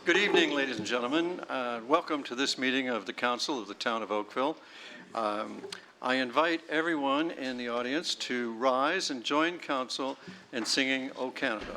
Good evening, ladies and gentlemen. Welcome to this meeting of the Council of the Town of Oakville. I invite everyone in the audience to rise and join Council in singing O Canada.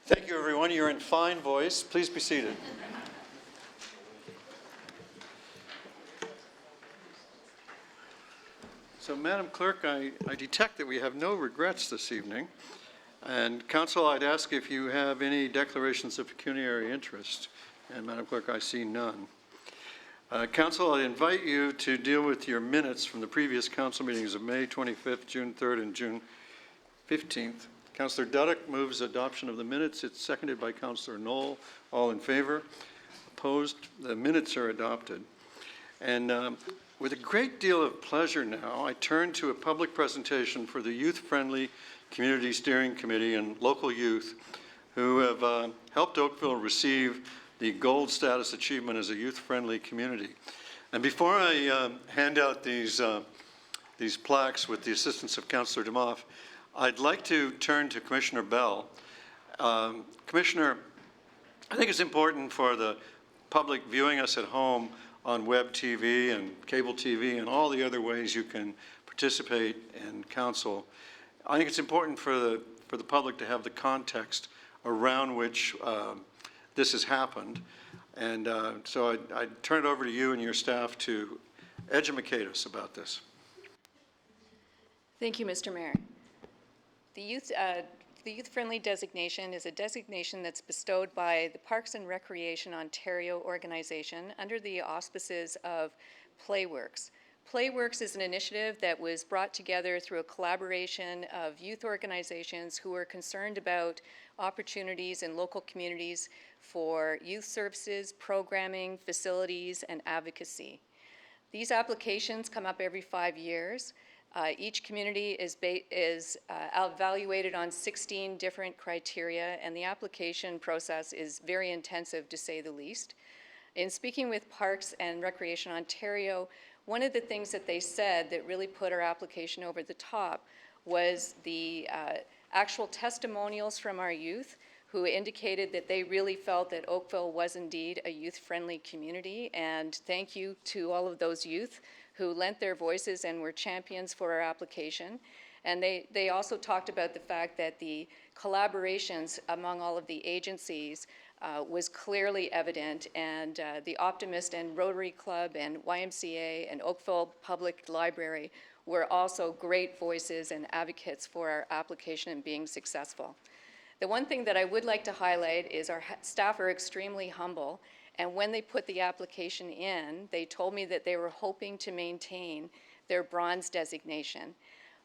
Thank you, everyone. You're in fine voice. Please be seated. So, Madam Clerk, I detect that we have no regrets this evening. And Council, I'd ask if you have any declarations of pecuniary interest. And Madam Clerk, I see none. Council, I invite you to deal with your minutes from the previous Council meetings of May 25th, June 3rd, and June 15th. Councillor Dudek moves adoption of the minutes. It's seconded by Councillor Knoll. All in favor? Opposed? The minutes are adopted. And with a great deal of pleasure now, I turn to a public presentation for the Youth-Friendly Community Steering Committee and local youth who have helped Oakville receive the Gold Status Achievement as a youth-friendly community. And before I hand out these plaques with the assistance of Councillor Demoff, I'd like to turn to Commissioner Bell. Commissioner, I think it's important for the public viewing us at home on web TV and cable TV and all the other ways you can participate in Council. I think it's important for the public to have the context around which this has happened. And so I'd turn it over to you and your staff to educate us about this. Thank you, Mr. Mayor. The Youth-Friendly designation is a designation that's bestowed by the Parks and Recreation Ontario organization under the auspices of Playworks. Playworks is an initiative that was brought together through a collaboration of youth organizations who are concerned about opportunities in local communities for youth services, programming, facilities, and advocacy. These applications come up every 5 years. Each community is evaluated on 16 different criteria, and the application process is very intensive, to say the least. In speaking with Parks and Recreation Ontario, one of the things that they said that really put our application over the top was the actual testimonials from our youth who indicated that they really felt that Oakville was indeed a youth-friendly community, and thank you to all of those youth who lent their voices and were champions for our application. And they also talked about the fact that the collaborations among all of the agencies was clearly evident, and the Optimist and Rotary Club and YMCA and Oakville Public Library were also great voices and advocates for our application and being successful. The one thing that I would like to highlight is our staff are extremely humble. And when they put the application in, they told me that they were hoping to maintain their bronze designation.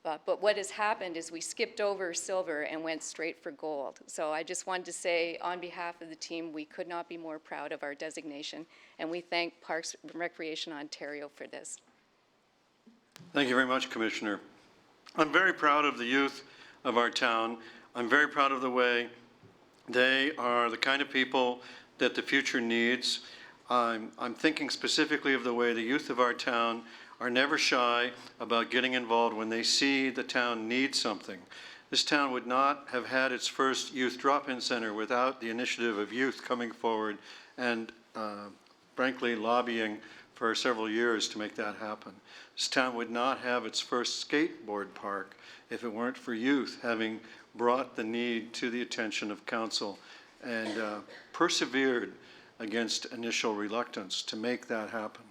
But what has happened is we skipped over silver and went straight for gold. So I just wanted to say, on behalf of the team, we could not be more proud of our designation, and we thank Parks and Recreation Ontario for this. Thank you very much, Commissioner. I'm very proud of the youth of our town. I'm very proud of the way they are the kind of people that the future needs. I'm thinking specifically of the way the youth of our town are never shy about getting involved when they see the town needs something. This town would not have had its first youth drop-in center without the initiative of youth coming forward and frankly lobbying for several years to make that happen. This town would not have its first skateboard park if it weren't for youth having brought the need to the attention of council and persevered against initial reluctance to make that happen.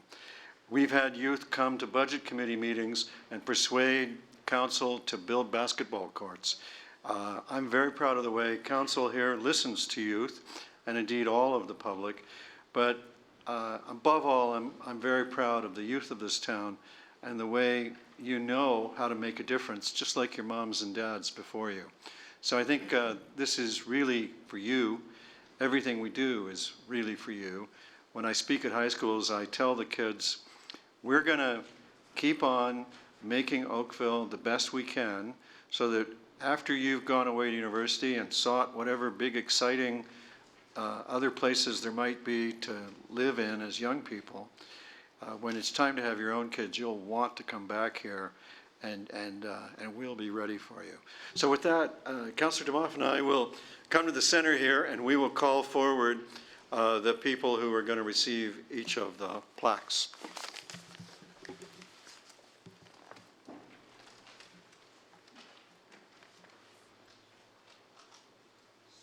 We've had youth come to budget committee meetings and persuade council to build basketball courts. I'm very proud of the way council here listens to youth, and indeed all of the public, but above all, I'm very proud of the youth of this town and the way you know how to make a difference, just like your moms and dads before you. So I think this is really for you. Everything we do is really for you. When I speak at high schools, I tell the kids, we're gonna keep on making Oakville the best we can so that after you've gone away to university and sought whatever big exciting other places there might be to live in as young people, when it's time to have your own kids, you'll want to come back here and we'll be ready for you. So with that, Councillor DeMoff and I will come to the center here and we will call forward the people who are going to receive each of the plaques.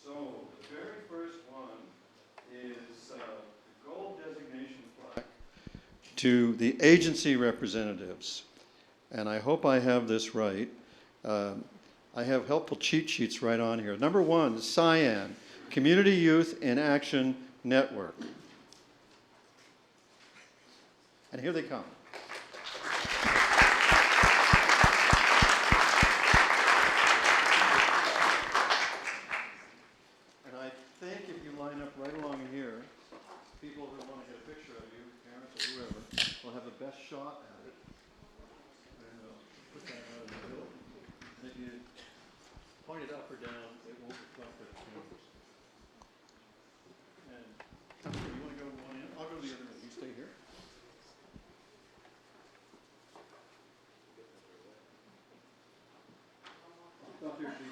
So the very first one is the gold designation plaque to the agency representatives. And I hope I have this right. I have helpful cheat sheets right on here. Number one, Cyan, Community Youth in Action Network. And here they come. And I think if you line up right along here, people who want to get a picture of you, parents or whoever, will have the best shot at it. Put that out in the middle. And if you point it up or down, it won't reflect the cameras. And you want to go to one end? I'll go to the other end. You stay here. Stop here, Chief.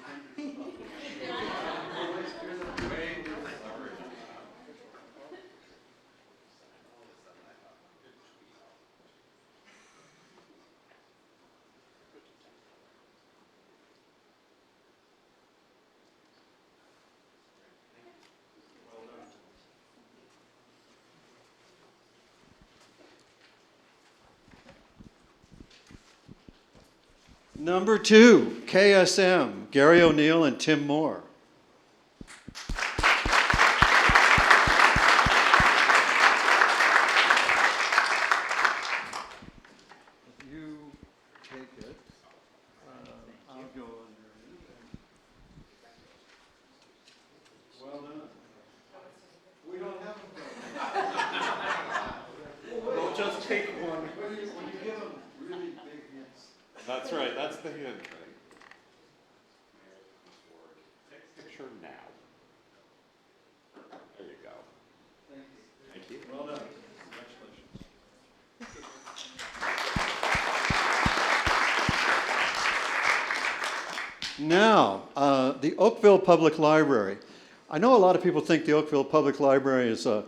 Number two, KSM, Gary O'Neill and Tim Moore. If you take it, I'll go underneath. Well done. We don't have them. We'll just take one. When you give them really big hints. That's right, that's the hint. Take picture now. There you go. Thank you. Well done. Congratulations. Now, the Oakville Public Library. I know a lot of people think the Oakville Public Library is a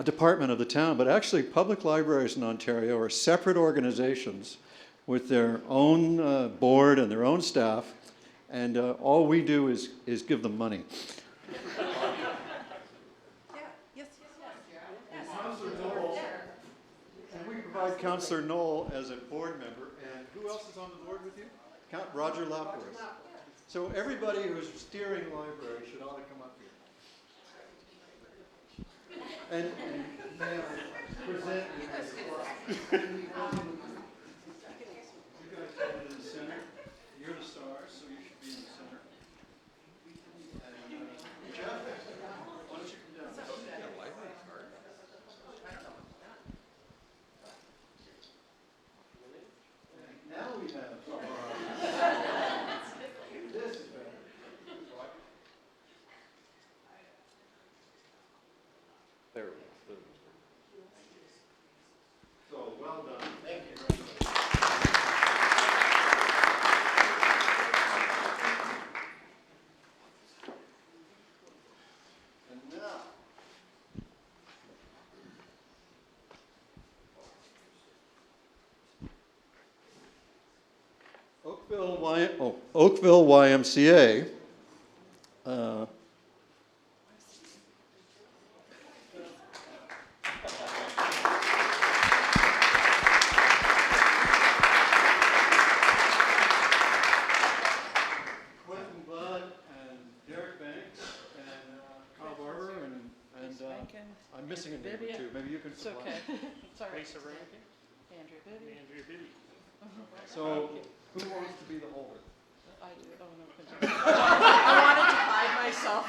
department of the town, but actually public libraries in Ontario are separate organizations with their own board and their own staff, and all we do is give them money. And we provide Councillor Knoll as a board member, and who else is on the board with you? Roger Lapworth. So everybody who's steering the library should ought to come up here. And may I present you guys hold it in the center. You're the stars, so you should be in the center. And Jeff, why don't you come down? Now we have. This is better. There we go. Oakville YMCA. Quentin Budd and Derek Banks and Carl Barber and I'm missing a name or two. Maybe you can It's supply. okay. It's all right. Lisa Rankin? Andrew Bibby. So who wants to be the holder? I do. Oh, no. Continue. I wanted to hide myself.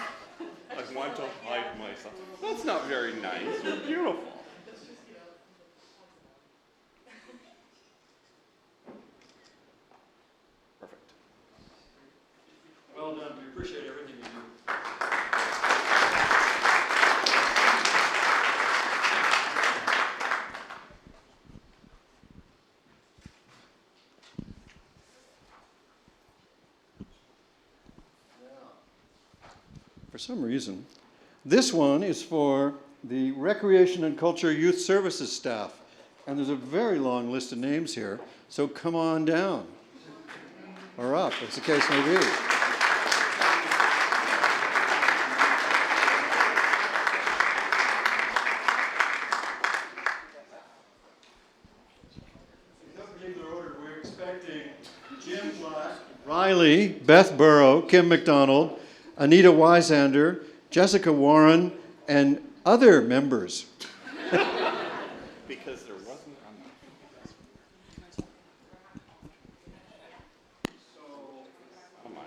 I want to hide myself. That's not very nice. You're beautiful. Perfect. Well done. We appreciate everything you do. For some reason, this one is for the Recreation and Culture Youth Services staff. And there's a very long list of names here, so come on down. Or up, as the case may be. In no particular order, we're expecting Jim Black, Riley, Beth Burrow, Kim McDonald, Anita Weisander, Jessica Warren, and other members. Because there wasn't enough. Oh my.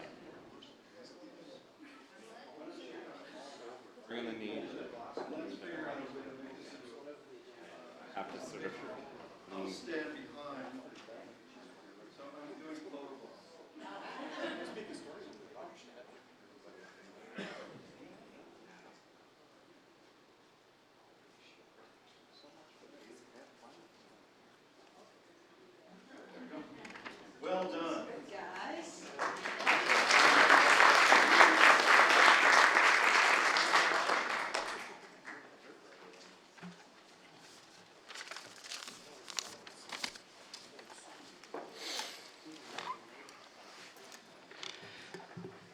We're gonna need have to sort of I'll stand behind. So I'm doing photographs. Well done. Guys.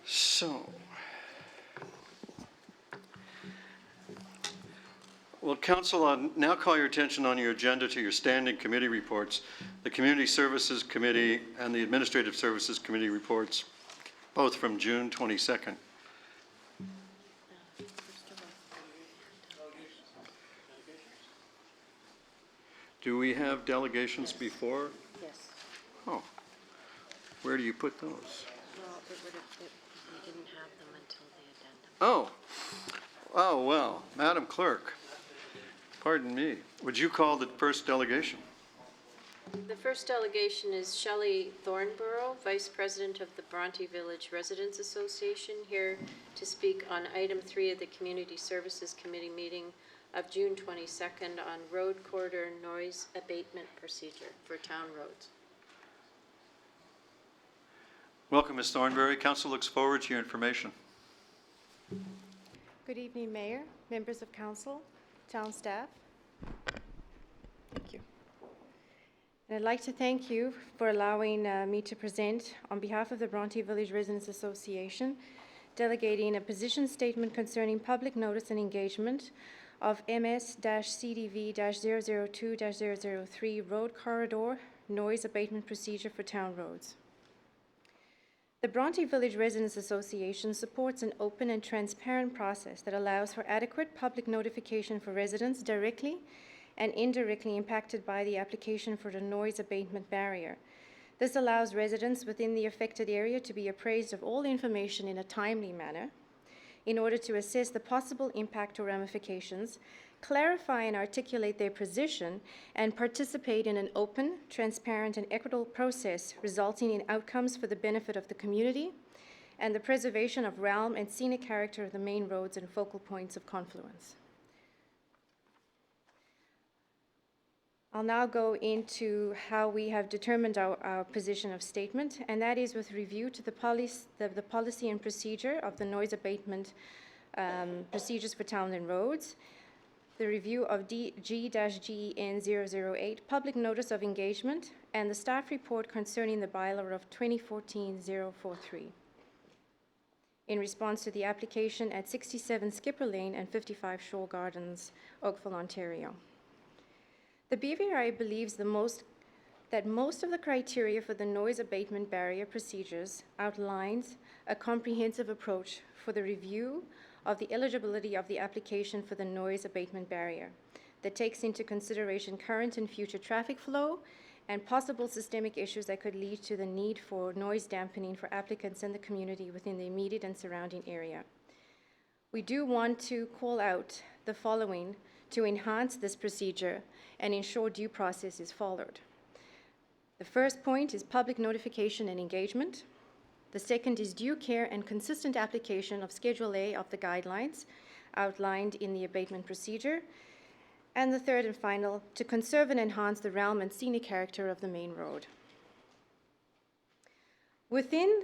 So, well, Council, I'll now call your attention on your agenda to your standing committee reports, the Community Services Committee and the Administrative Services Committee reports, both from June 22nd. Do we have delegations before? Yes. Oh, where do you put those? Well, we didn't have them until the addendum. Oh, oh, well, Madam Clerk, pardon me, would you call the first delegation? The first delegation is Shelley Thornborough, Vice President of the Bronte Village Residents Association, here to speak on item 3 of the Community Services Committee meeting of June 22nd on road corridor noise abatement procedure for town roads. Welcome, Ms. Thornberry. Council looks forward to your information. Good evening, Mayor, members of council, town staff. Thank you. And I'd like to thank you for allowing me to present on behalf of the Bronte Village Residents Association, delegating a position statement concerning public notice and engagement of MS-CDV-002-003 road corridor noise abatement procedure for town roads. The Bronte Village Residents Association supports an open and transparent process that allows for adequate public notification for residents directly and indirectly impacted by the application for the noise abatement barrier. This allows residents within the affected area to be appraised of all information in a timely manner in order to assess the possible impact or ramifications, clarify and articulate their position, and participate in an open, transparent, and equitable process resulting in outcomes for the benefit of the community and the preservation of realm and scenic character of the main roads and focal points of confluence. I'll now go into how we have determined our position of statement, and that is with review to the policy and procedure of the noise abatement procedures for town and roads. the review of G-GEN 008, public notice of engagement, and the staff report concerning the bylaw of 2014-043. In response to the application at 67 Skipper Lane and 55 Shore Gardens, Oakville, Ontario. The BVRA believes that most of the criteria for the noise abatement barrier procedures outlines a comprehensive approach for the review of the eligibility of the application for the noise abatement barrier that takes into consideration current and future traffic flow and possible systemic issues that could lead to the need for noise dampening for applicants and the community within the immediate and surrounding area. We do want to call out the following to enhance this procedure and ensure due process is followed. The first point is public notification and engagement. The second is due care and consistent application of Schedule A of the guidelines outlined in the abatement procedure. And the third and final, to conserve and enhance the realm and scenic character of the main road. Within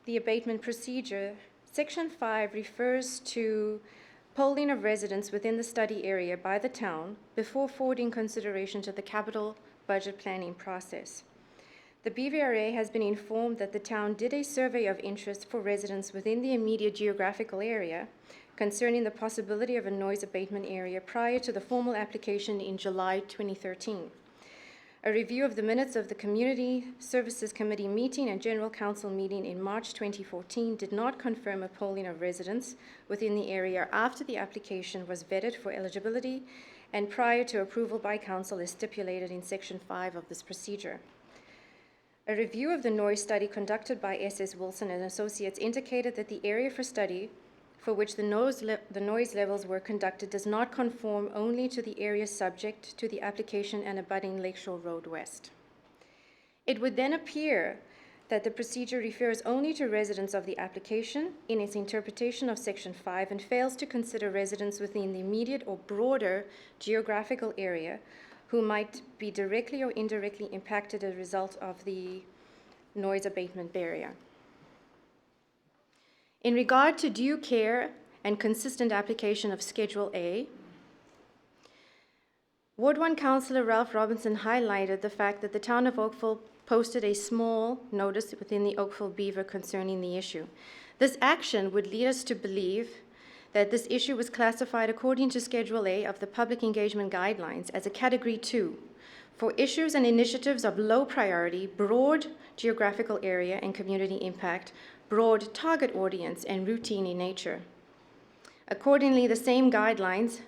the abatement procedure, Section 5 refers to polling of residents within the study area by the town before forwarding consideration to the capital budget planning process. The BVRA has been informed that the town did a survey of interest for residents within the immediate geographical area concerning the possibility of a noise abatement area prior to the formal application in July 2013. A review of the minutes of the Community Services Committee meeting and General Council meeting in March 2014 did not confirm a polling of residents within the area after the application was vetted for eligibility and prior to approval by Council as stipulated in Section 5 of this procedure. A review of the noise study conducted by S.S. Wilson and Associates indicated that the area for study for which the noise levels were conducted does not conform only to the area subject to the application and abutting Lakeshore Road West. It would then appear that the procedure refers only to residents of the application in its interpretation of Section 5 and fails to consider residents within the immediate or broader geographical area who might be directly or indirectly impacted as a result of the noise abatement barrier. In regard to due care and consistent application of Schedule A, Ward 1 Councillor Ralph Robinson highlighted the fact that the town of Oakville posted a small notice within the Oakville Beaver concerning the issue. This action would lead us to believe that this issue was classified according to Schedule A of the Public Engagement Guidelines as a Category 2 for issues and initiatives of low priority, broad geographical area and community impact, broad target audience, and routine in nature. Accordingly, the same guidelines,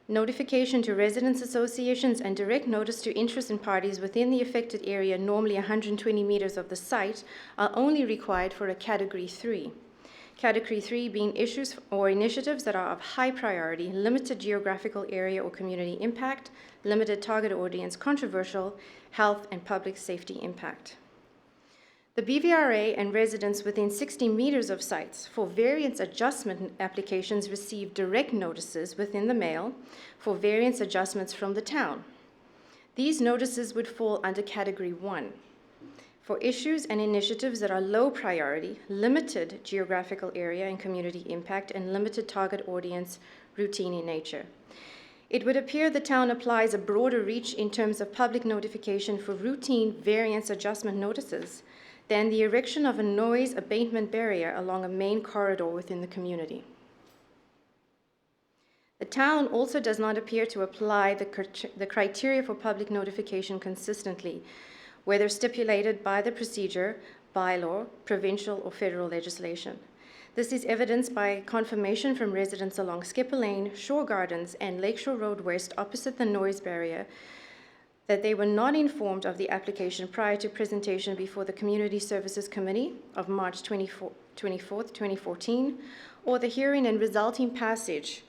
notification to residents associations and direct notice to interested parties within the affected area, normally 120 meters of the site, are only required for a Category 3. Category 3 being issues or initiatives that are of high priority, limited geographical area or community impact, limited target audience, controversial, health and public safety impact. The BVRA and residents within 60 meters of sites for variance adjustment applications receive direct notices within the mail for variance adjustments from the town. These notices would fall under Category 1 for issues and initiatives that are low priority, limited geographical area and community impact, and limited target audience, routine in nature. It would appear the town applies a broader reach in terms of public notification for routine variance adjustment notices than the erection of a noise abatement barrier along a main corridor within the community. The town also does not appear to apply the criteria for public notification consistently, whether stipulated by the procedure, bylaw, provincial or federal legislation. This is evidenced by confirmation from residents along Skipper Lane, Shore Gardens, and Lakeshore Road West opposite the noise barrier that they were not informed of the application prior to presentation before the Community Services Committee of March 24th, 2014, or the hearing and resulting passage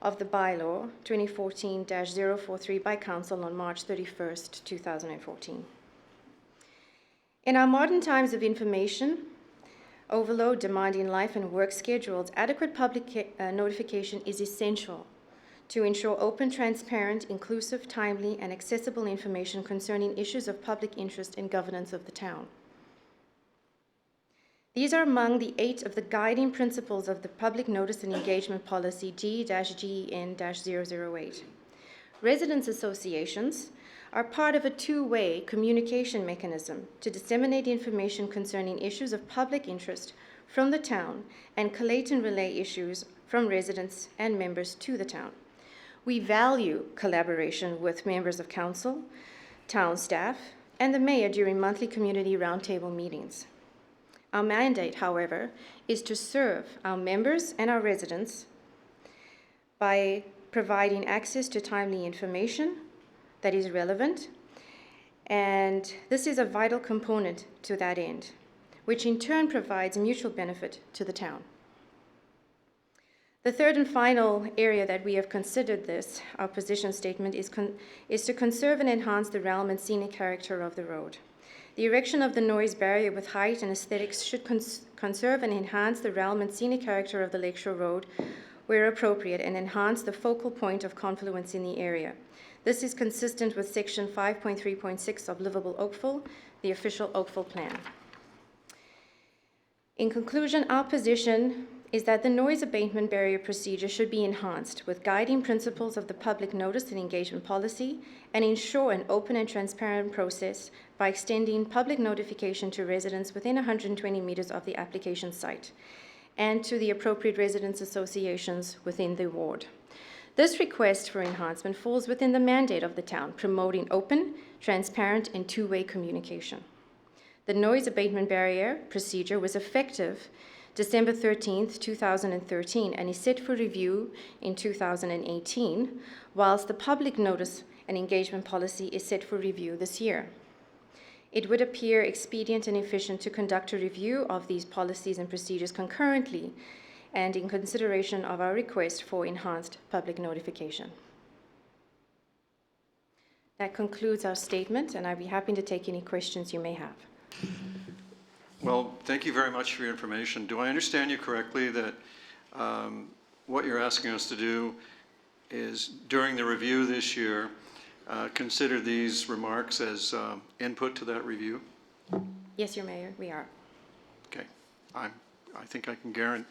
of the bylaw 2014-043 by Council on March 31st, 2014. In our modern times of information overload, demanding life and work schedules, adequate public notification is essential to ensure open, transparent, inclusive, timely, and accessible information concerning issues of public interest in governance of the town. These are among the 8 of the guiding principles of the Public Notice and Engagement Policy G-GN-008. Residents associations are part of a two-way communication mechanism to disseminate information concerning issues of public interest from the town and collate and relay issues from residents and members to the town. We value collaboration with members of council, town staff, and the mayor during monthly community roundtable meetings. Our mandate, however, is to serve our members and our residents by providing access to timely information that is relevant, and this is a vital component to that end, which in turn provides mutual benefit to the town. The third and final area that we have considered this, our position statement, is to conserve and enhance the realm and scenic character of the road. The erection of the noise barrier with height and aesthetics should conserve and enhance the realm and scenic character of the Lakeshore Road where appropriate and enhance the focal point of confluence in the area. This is consistent with Section 5.3.6 of Livable Oakville, the official Oakville plan. In conclusion, our position is that the noise abatement barrier procedure should be enhanced with guiding principles of the Public Notice and Engagement Policy and ensure an open and transparent process by extending public notification to residents within 120 meters of the application site and to the appropriate residents associations within the ward. This request for enhancement falls within the mandate of the town, promoting open, transparent, and two-way communication. The noise abatement barrier procedure was effective December 13th, 2013, and is set for review in 2018, whilst the public notice and engagement policy is set for review this year. It would appear expedient and efficient to conduct a review of these policies and procedures concurrently and in consideration of our request for enhanced public notification. That concludes our statement, and I'd be happy to take any questions you may have. Well, thank you very much for your information. Do I understand you correctly that what you're asking us to do is, during the review this year, consider these remarks as input to that review? Yes, Your Mayor, we are. Okay. I think I can guarantee.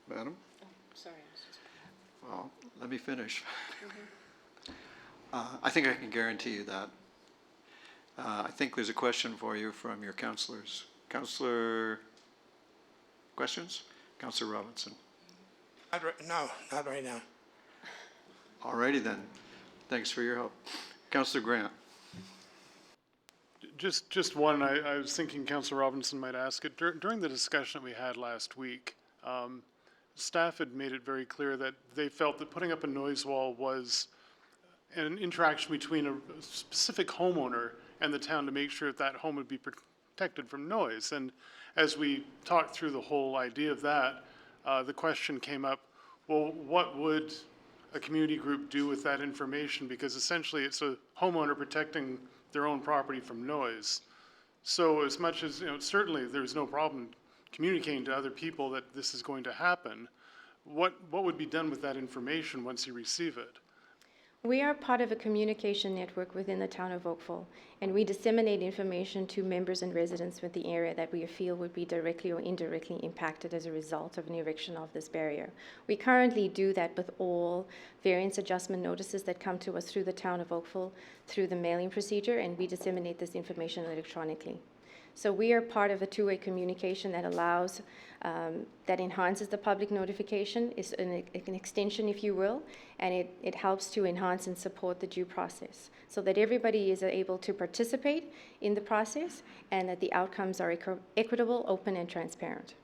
Madam? Sorry, I was just... Well, let me finish. I think I can guarantee you that. I think there's a question for you from your councillors. Councillor, questions? Councillor Robinson. No, not right now. All righty then. Thanks for your help. Councillor Grant. Just one, I was thinking Councillor Robinson might ask it. During the discussion that we had last week, staff had made it very clear that they felt that putting up a noise wall was an interaction between a specific homeowner and the town to make sure that that home would be protected from noise. And as we talked through the whole idea of that, the question came up, well, what would a community group do with that information? Because essentially it's a homeowner protecting their own property from noise. So as much as, certainly there's no problem communicating to other people that this is going to happen, what would be done with that information once you receive it? We are part of a communication network within the town of Oakville, and we disseminate information to members and residents with the area that we feel would be directly or indirectly impacted as a result of an erection of this barrier. We currently do that with all variance adjustment notices that come to us through the town of Oakville through the mailing procedure, and we disseminate this information electronically. So we are part of a two-way communication that allows, that enhances the public notification, is an extension, if you will, and it helps to enhance and support the due process so that everybody is able to participate in the process and that the outcomes are equitable, open, and transparent.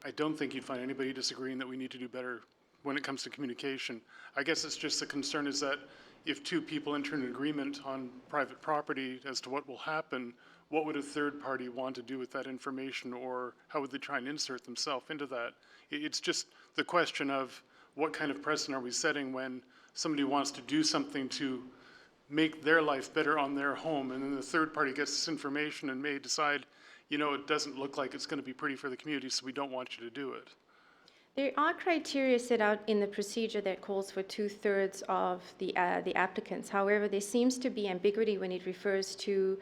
I don't think you'd find anybody disagreeing that we need to do better when it comes to communication. I guess it's just the concern is that if two people enter an agreement on private property as to what will happen, what would a third party want to do with that information, or how would they try and insert themselves into that? It's just the question of what kind of precedent are we setting when somebody wants to do something to make their life better on their home, and then the third party gets this information and may decide, it doesn't look like it's going to be pretty for the community, so we don't want you to do it. There are criteria set out in the procedure that calls for 2/3 of the applicants. However, there seems to be ambiguity when it refers to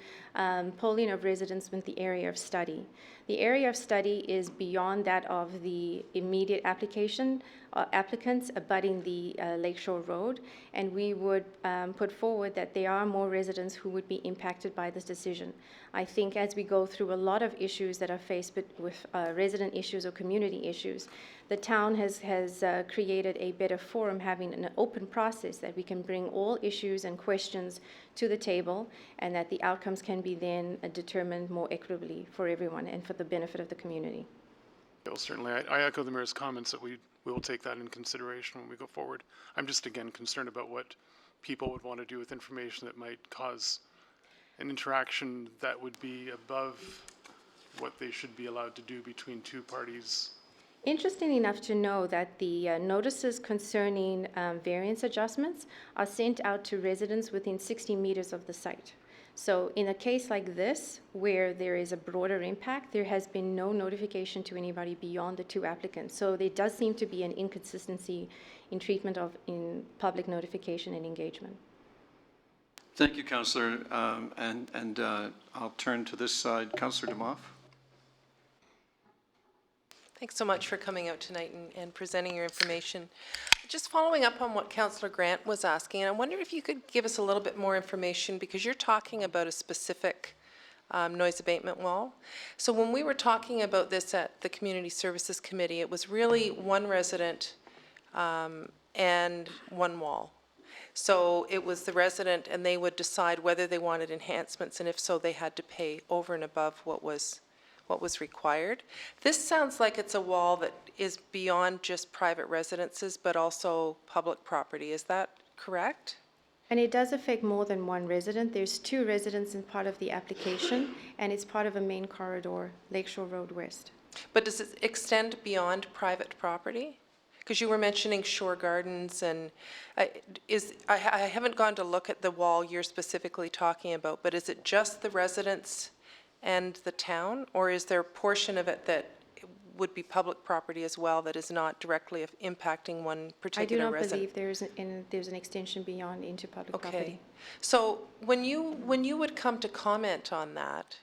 polling of residents with the area of study. The area of study is beyond that of the immediate applicants abutting the Lakeshore Road, and we would put forward that there are more residents who would be impacted by this decision. I think as we go through a lot of issues that are faced with resident issues or community issues, the town has created a better forum, having an open process that we can bring all issues and questions to the table, and that the outcomes can be then determined more equitably for everyone and for the benefit of the community. Well, certainly, I echo the mayor's comments that we will take that in consideration when we go forward. I'm just, again, concerned about what people would want to do with information that might cause an interaction that would be above what they should be allowed to do between two parties. Interesting enough to know that the notices concerning variance adjustments are sent out to residents within 60 meters of the site. So in a case like this, where there is a broader impact, there has been no notification to anybody beyond the two applicants. So there does seem to be an inconsistency in treatment in public notification and engagement. Thank you, Councillor. I'll turn to this side. Councillor Demoff. Thanks so much for coming out tonight and presenting your information. Just following up on what Councillor Grant was asking, and I wonder if you could give us a little bit more information, because you're talking about a specific noise abatement wall. So when we were talking about this at the Community Services Committee, it was really one resident and one wall. So it was the resident, and they would decide whether they wanted enhancements, and if so, they had to pay over and above what was required. This sounds like it's a wall that is beyond just private residences, but also public property. Is that correct? And it does affect more than one resident. There's two residents in part of the application, and it's part of a main corridor, Lakeshore Road West. But does it extend beyond private property? Because you were mentioning Shore Gardens, and I haven't gone to look at the wall you're specifically talking about, but is it just the residents and the town, or is there a portion of it that would be public property as well that is not directly impacting one particular resident? I do not believe there's an extension beyond into public property. So when you would come to comment on that,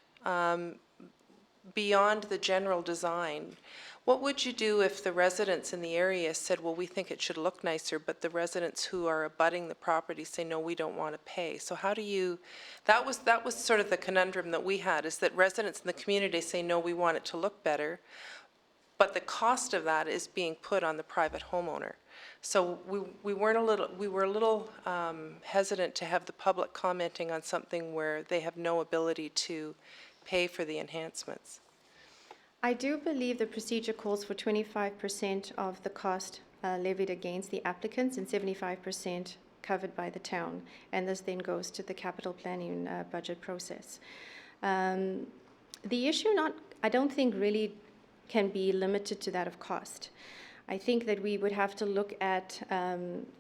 beyond the general design, what would you do if the residents in the area said, well, we think it should look nicer, but the residents who are abutting the property say, no, we don't want to pay? So how do you, that was sort of the conundrum that we had, is that residents in the community say, no, we want it to look better, but the cost of that is being put on the private homeowner. So we were a little hesitant to have the public commenting on something where they have no ability to pay for the enhancements. I do believe the procedure calls for 25% of the cost levied against the applicants and 75% covered by the town, and this then goes to the capital planning budget process. The issue I don't think really can be limited to that of cost. I think that we would have to look at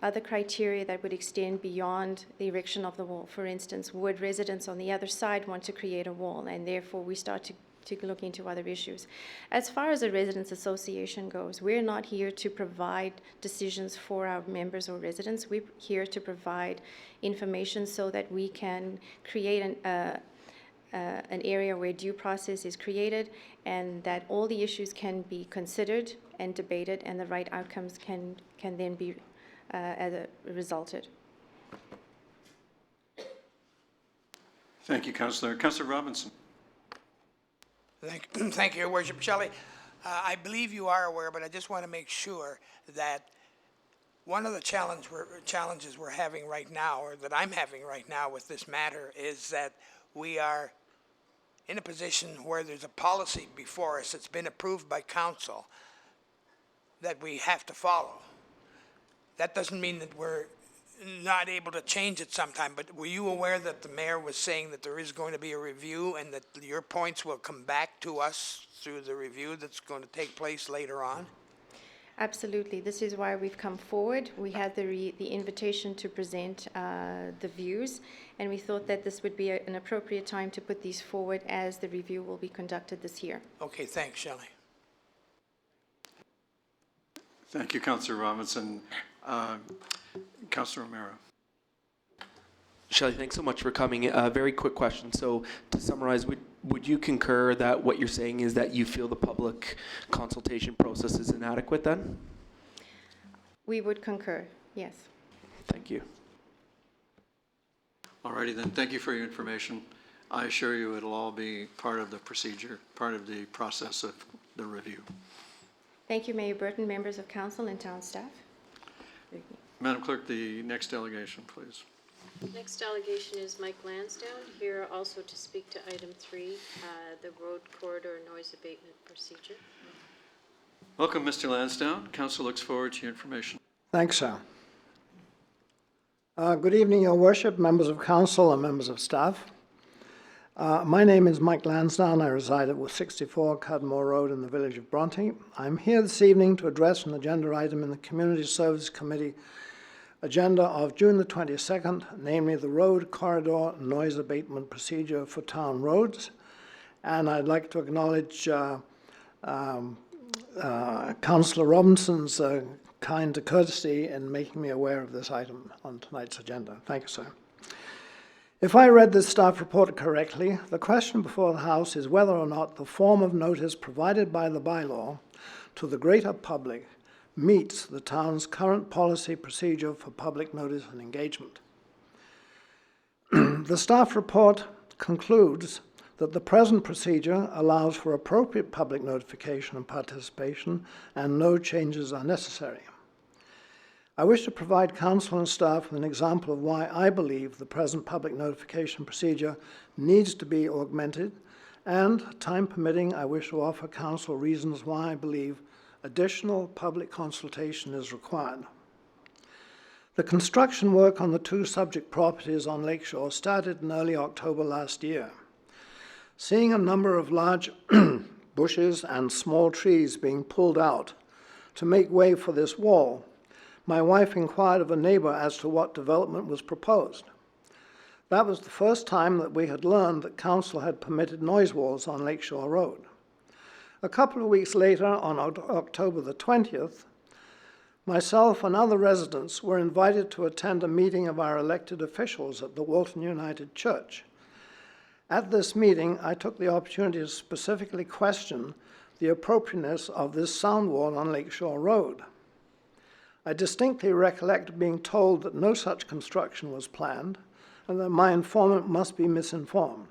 other criteria that would extend beyond the erection of the wall. For instance, would residents on the other side want to create a wall, and therefore we start to look into other issues. As far as the Residents Association goes, we're not here to provide decisions for our members or residents. We're here to provide information so that we can create an area where due process is created, and that all the issues can be considered and debated, and the right outcomes can then be resulted. Thank you, Councillor. Councillor Robinson. Thank you, Your Worship. Shelley, I believe you are aware, but I just want to make sure that one of the challenges we're having right now, or that I'm having right now with this matter, is that we are in a position where there's a policy before us that's been approved by council that we have to follow. That doesn't mean that we're not able to change it sometime, but were you aware that the mayor was saying that there is going to be a review and that your points will come back to us through the review that's going to take place later on? Absolutely. This is why we've come forward. We had the invitation to present the views, and we thought that this would be an appropriate time to put these forward as the review will be conducted this year. Okay, thanks, Shelley. Thank you, Councillor Robinson. Councillor O'Meara. Shelley, thanks so much for coming. Very quick question. So to summarize, would you concur that what you're saying is that you feel the public consultation process is inadequate then? We would concur, yes. Thank you. All righty then, thank you for your information. I assure you it'll all be part of the procedure, part of the process of the review. Thank you, Mayor Burton, members of council and town staff. Madam Clerk, the next delegation, please. Next delegation is Mike Lansdowne, here also to speak to item 3, the road corridor noise abatement procedure. Welcome, Mr. Lansdowne. Council looks forward to your information. Thanks, sir. Good evening, Your Worship, members of council and members of staff. My name is Mike Lansdowne. I reside at 64 Cudmore Road in the village of Bronte. I'm here this evening to address an agenda item in the Community Services Committee agenda of June the 22nd, namely the road corridor noise abatement procedure for town roads. And I'd like to acknowledge Councillor Robinson's kind courtesy in making me aware of this item on tonight's agenda. Thank you, sir. If I read this staff report correctly, the question before the House is whether or not the form of notice provided by the bylaw to the greater public meets the town's current policy procedure for public notice and engagement. The staff report concludes that the present procedure allows for appropriate public notification and participation, and no changes are necessary. I wish to provide council and staff with an example of why I believe the present public notification procedure needs to be augmented, and, time permitting, I wish to offer council reasons why I believe additional public consultation is required. The construction work on the 2 subject properties on Lakeshore started in early October last year. Seeing a number of large bushes and small trees being pulled out to make way for this wall, my wife inquired of a neighbor as to what development was proposed. That was the first time that we had learned that council had permitted noise walls on Lakeshore Road. A couple of weeks later, on October the 20th, myself and other residents were invited to attend a meeting of our elected officials at the Walton United Church. At this meeting, I took the opportunity to specifically question the appropriateness of this sound wall on Lakeshore Road. I distinctly recollect being told that no such construction was planned and that my informant must be misinformed.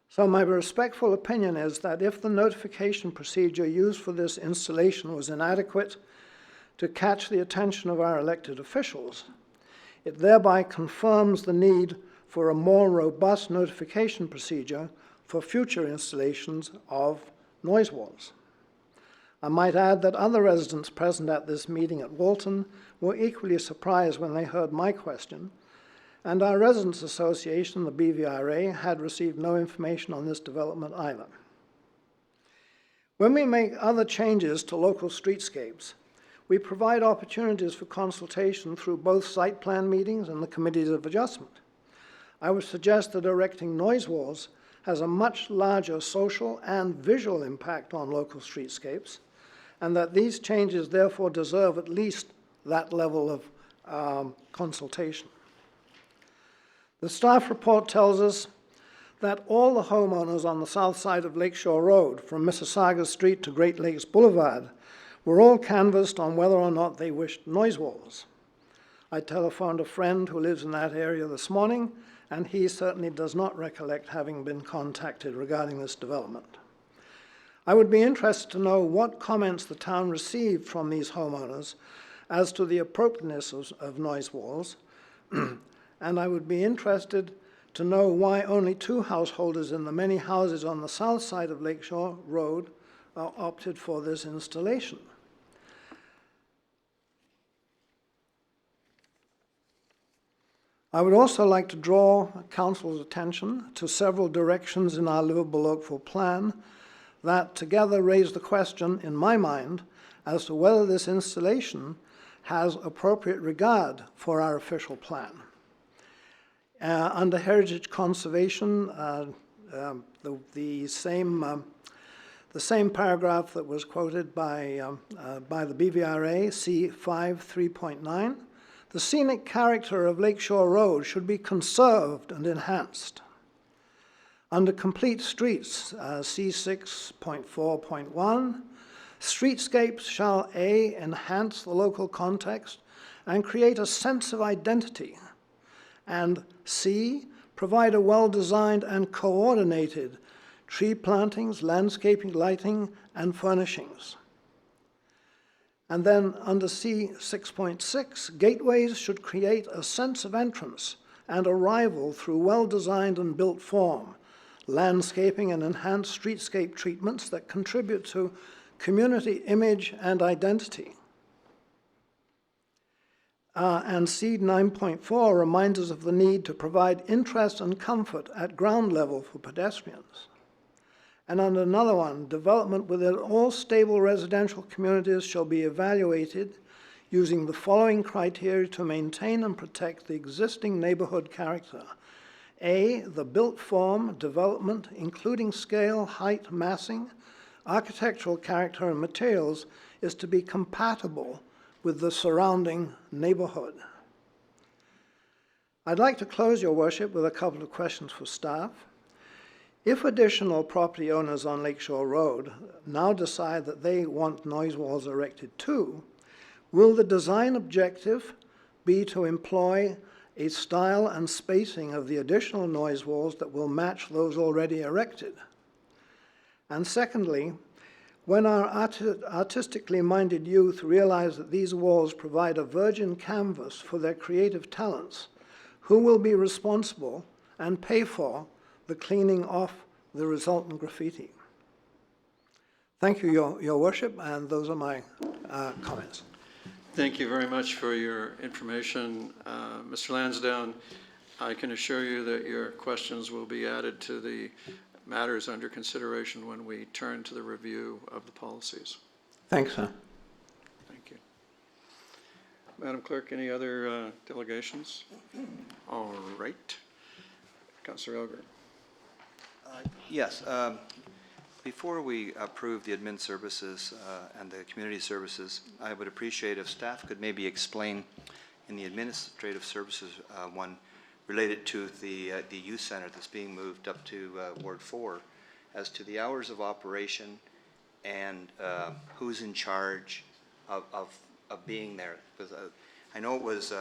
So my respectful opinion is that if the notification procedure used for this installation was inadequate to catch the attention of our elected officials, it thereby confirms the need for a more robust notification procedure for future installations of noise walls. I might add that other residents present at this meeting at Walton were equally surprised when they heard my question, and our Residents Association, the BVRA, had received no information on this development either. When we make other changes to local streetscapes, we provide opportunities for consultation through both site plan meetings and the committees of adjustment. I would suggest that erecting noise walls has a much larger social and visual impact on local streetscapes, and that these changes therefore deserve at least that level of consultation. The staff report tells us that all the homeowners on the south side of Lakeshore Road, from Mississauga Street to Great Lakes Boulevard, were all canvassed on whether or not they wished noise walls. I telephoned a friend who lives in that area this morning, and he certainly does not recollect having been contacted regarding this development. I would be interested to know what comments the town received from these homeowners as to the appropriateness of noise walls, and I would be interested to know why only 2 householders in the many houses on the south side of Lakeshore Road opted for this installation. I would also like to draw Council's attention to several directions in our Livable Oakville plan that together raise the question, in my mind, as to whether this installation has appropriate regard for our official plan. Under heritage conservation, the the same paragraph that was quoted by the BVRA, C5 3.9, the scenic character of Lakeshore Road should be conserved and enhanced. Under complete streets, C6.4.1, streetscapes shall A, enhance the local context and create a sense of identity, and C, provide a well-designed and coordinated tree plantings, landscaping, lighting, and furnishings. And then under C6.6, gateways should create a sense of entrance and arrival through well-designed and built form, landscaping and enhanced streetscape treatments that contribute to community image and identity. And C 9.4 reminds us of the need to provide interest and comfort at ground level for pedestrians. And under another one, development within all stable residential communities shall be evaluated using the following criteria to maintain and protect the existing neighborhood character. A, the built form, development, including scale, height, massing, architectural character, and materials, is to be compatible with the surrounding neighborhood. I'd like to close, Your Worship, with a couple of questions for staff. If additional property owners on Lakeshore Road now decide that they want noise walls erected too, will the design objective be to employ a style and spacing of the additional noise walls that will match those already erected? And secondly, when our artistically minded youth realize that these walls provide a virgin canvas for their creative talents, who will be responsible and pay for the cleaning off the resultant graffiti? Thank you, Your Worship, and those are my comments. Thank you very much for your information. Mr. Lansdowne, I can assure you that your questions will be added to the matters under consideration when we turn to the review of the policies. Thanks, sir. Thank you. Madam Clerk, any other delegations? All right. Councillor Elger. Yes. Before we approve the admin services and the community services, I would appreciate if staff could maybe explain in the administrative services one related to the youth center that's being moved up to Ward 4 as to the hours of operation and who's in charge of being there. Because I know it was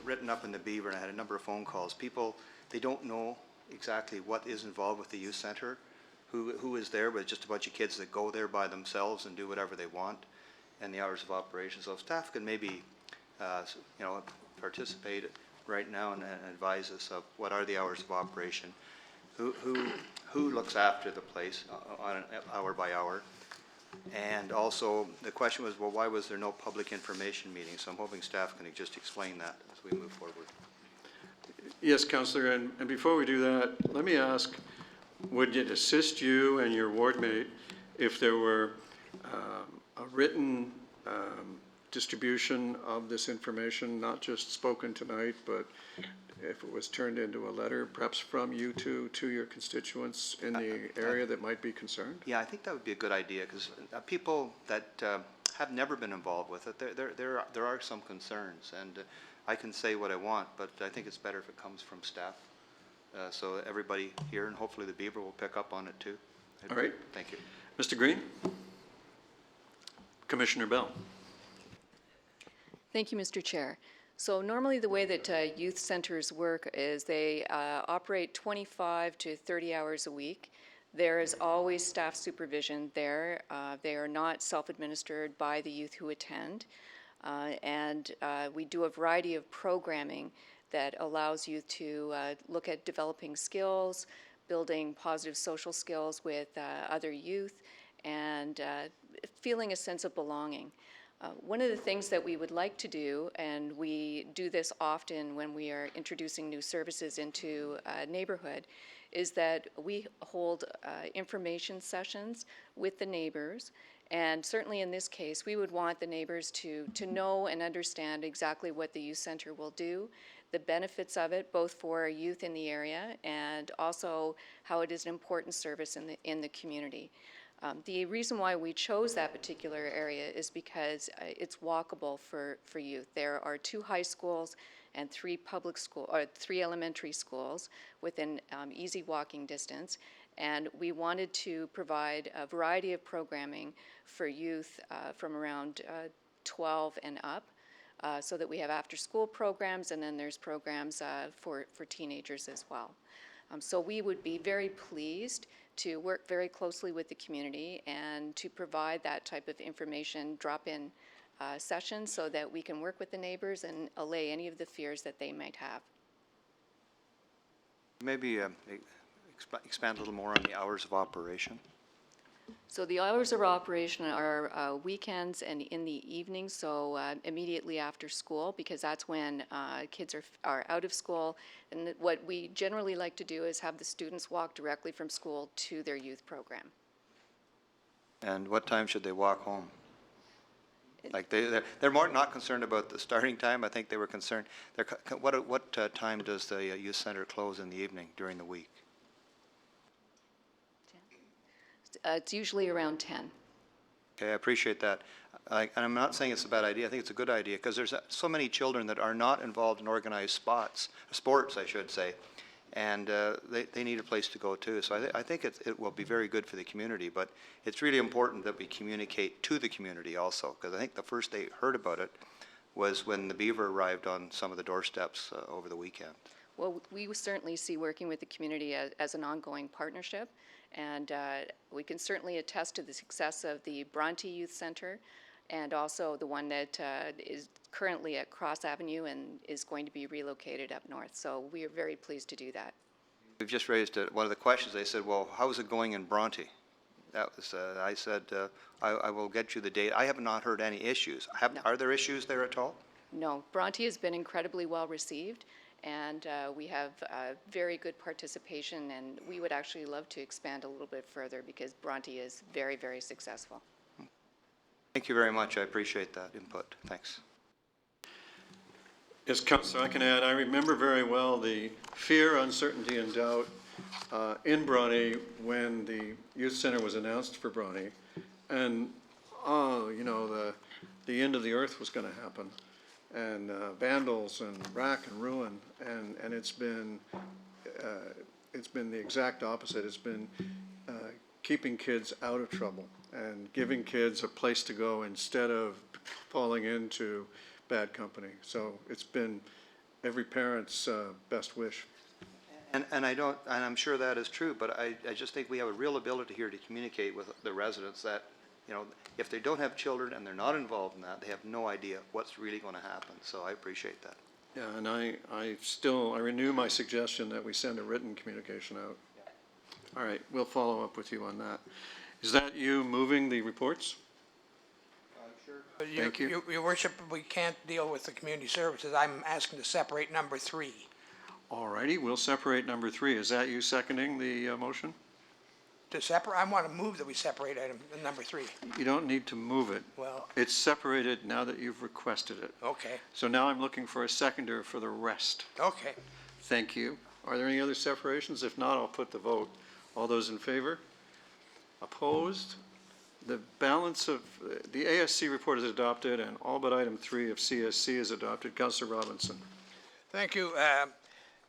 written up in the Beaver, and I had a number of phone calls. People, they don't know exactly what is involved with the youth center, who is there, but it's just a bunch of kids that go there by themselves and do whatever they want, and the hours of operation. So if staff could maybe participate right now and advise us of what are the hours of operation, who looks after the place on an hour by hour, and also the question was, well, why was there no public information meeting? So I'm hoping staff can just explain that as we move forward. Yes, Councillor, and before we do that, let me ask, would it assist you and your ward mate if there were a written distribution of this information, not just spoken tonight, but if it was turned into a letter, perhaps from you two to your constituents in the area that might be concerned? Yeah, I think that would be a good idea, because people that have never been involved with it, there are some concerns, and I can say what I want, but I think it's better if it comes from staff. So everybody here, and hopefully the Beaver will pick up on it too. All right. Thank you. Mr. Green? Commissioner Bell. Thank you, Mr. Chair. So normally the way that youth centers work is they operate 25 to 30 hours a week. There is always staff supervision there. They are not self-administered by the youth who attend. And we do a variety of programming that allows youth to look at developing skills, building positive social skills with other youth, and feeling a sense of belonging. One of the things that we would like to do, and we do this often when we are introducing new services into a neighborhood, is that we hold information sessions with the neighbors. And certainly in this case, we would want the neighbors to know and understand exactly what the youth center will do, the benefits of it, both for youth in the area and also how it is an important service in the community. The reason why we chose that particular area is because it's walkable for youth. There are 2 high schools and 3 3 elementary schools within easy walking distance. And we wanted to provide a variety of programming for youth from around 12 and up, so that we have after-school programs, and then there's programs for teenagers as well. So we would be very pleased to work very closely with the community and to provide that type of information drop-in sessions so that we can work with the neighbors and allay any of the fears that they might have. Maybe expand a little more on the hours of operation. So the hours of operation are weekends and in the evening, so immediately after school, because that's when kids are out of school. And what we generally like to do is have the students walk directly from school to their youth program. And what time should they walk home? Like they're more not concerned about the starting time. I think they were concerned. What time does the youth center close in the evening during the week? It's usually around 10. Okay, I appreciate that. And I'm not saying it's a bad idea. I think it's a good idea because there's so many children that are not involved in organized sports, I should say, and they need a place to go too. So I think it will be very good for the community, but it's really important that we communicate to the community also, because I think the first they heard about it was when the beaver arrived on some of the doorsteps over the weekend. Well, we certainly see working with the community as an ongoing partnership, and we can certainly attest to the success of the Bronte Youth Center and also the one that is currently at Cross Avenue and is going to be relocated up north. So we are very pleased to do that. We've just raised one of the questions. They said, well, how's it going in Bronte? That was, I said, I will get you the date. I have not heard any issues. No. Are there issues there at all? No, Bronte has been incredibly well received, and we have very good participation, and we would actually love to expand a little bit further because Bronte is very, very successful. Thank you very much. I appreciate that input. Thanks. Yes, Councillor, I can add, I remember very well the fear, uncertainty, and doubt in Bronte when the youth center was announced for Bronte, and the end of the earth was going to happen, and vandals and rack and ruin, and it's been the exact opposite. It's been keeping kids out of trouble and giving kids a place to go instead of falling into bad company. So it's been every parent's best wish. And I'm sure that is true, but I just think we have a real ability here to communicate with the residents that, if they don't have children and they're not involved in that, they have no idea what's really going to happen. So I appreciate that. Yeah, and I renew my suggestion that we send a written communication out. Yeah. All right, we'll follow up with you on that. Is that you moving the reports? Sure. Thank you. Your worship, we can't deal with the community services. I'm asking to separate number 3. All righty, we'll separate number 3. Is that you seconding the motion? To separate, I want to move that we separate item number 3. You don't need to move it. Well, It's separated now that you've requested it. okay, So now I'm looking for a seconder for the rest. okay. Thank you. Are there any other separations? If not, I'll put the vote. All those in favor? Opposed? The balance of, the ASC report is adopted and all but item 3 of CSC is adopted. Councillor Robinson. Thank you.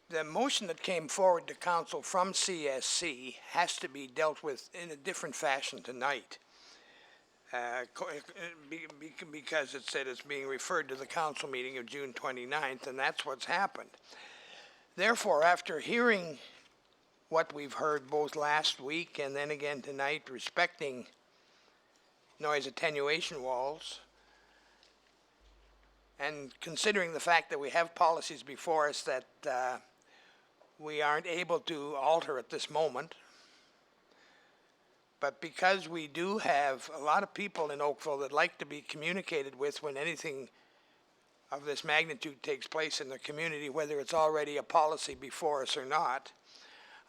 The motion that came forward to council from CSC has to be dealt with in a different fashion tonight. Because it said it's being referred to the council meeting of June 29th, and that's what's happened. Therefore, after hearing what we've heard both last week and then again tonight respecting noise attenuation walls, and considering the fact that we have policies before us that we aren't able to alter at this moment, but because we do have a lot of people in Oakville that like to be communicated with when anything of this magnitude takes place in the community, whether it's already a policy before us or not,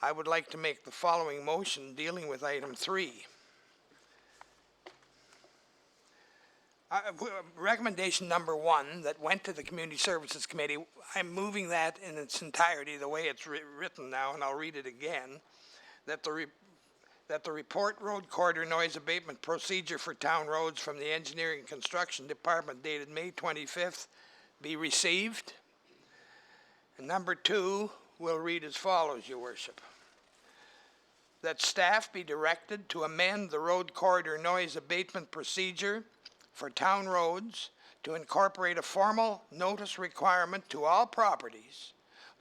I would like to make the following motion dealing with item 3. Recommendation number 1 that went to the Community Services Committee, I'm moving that in its entirety the way it's written now, and I'll read it again, that that the report road corridor noise abatement procedure for town roads from the Engineering and Construction Department dated May 25th be received. And number 2 will read as follows, Your Worship. That staff be directed to amend the road corridor noise abatement procedure for town roads to incorporate a formal notice requirement to all properties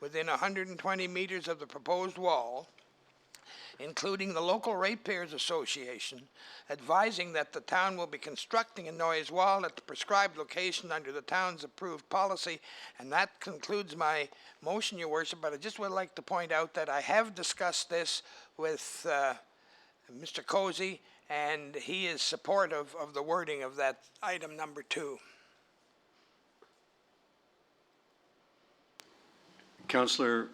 within 120 meters of the proposed wall, including the local ratepayers association, advising that the town will be constructing a noise wall at the prescribed location under the town's approved policy. And that concludes my motion, Your Worship, but I just would like to point out that I have discussed this with Mr. Cozy, and he is supportive of the wording of that item number 2. Councillor,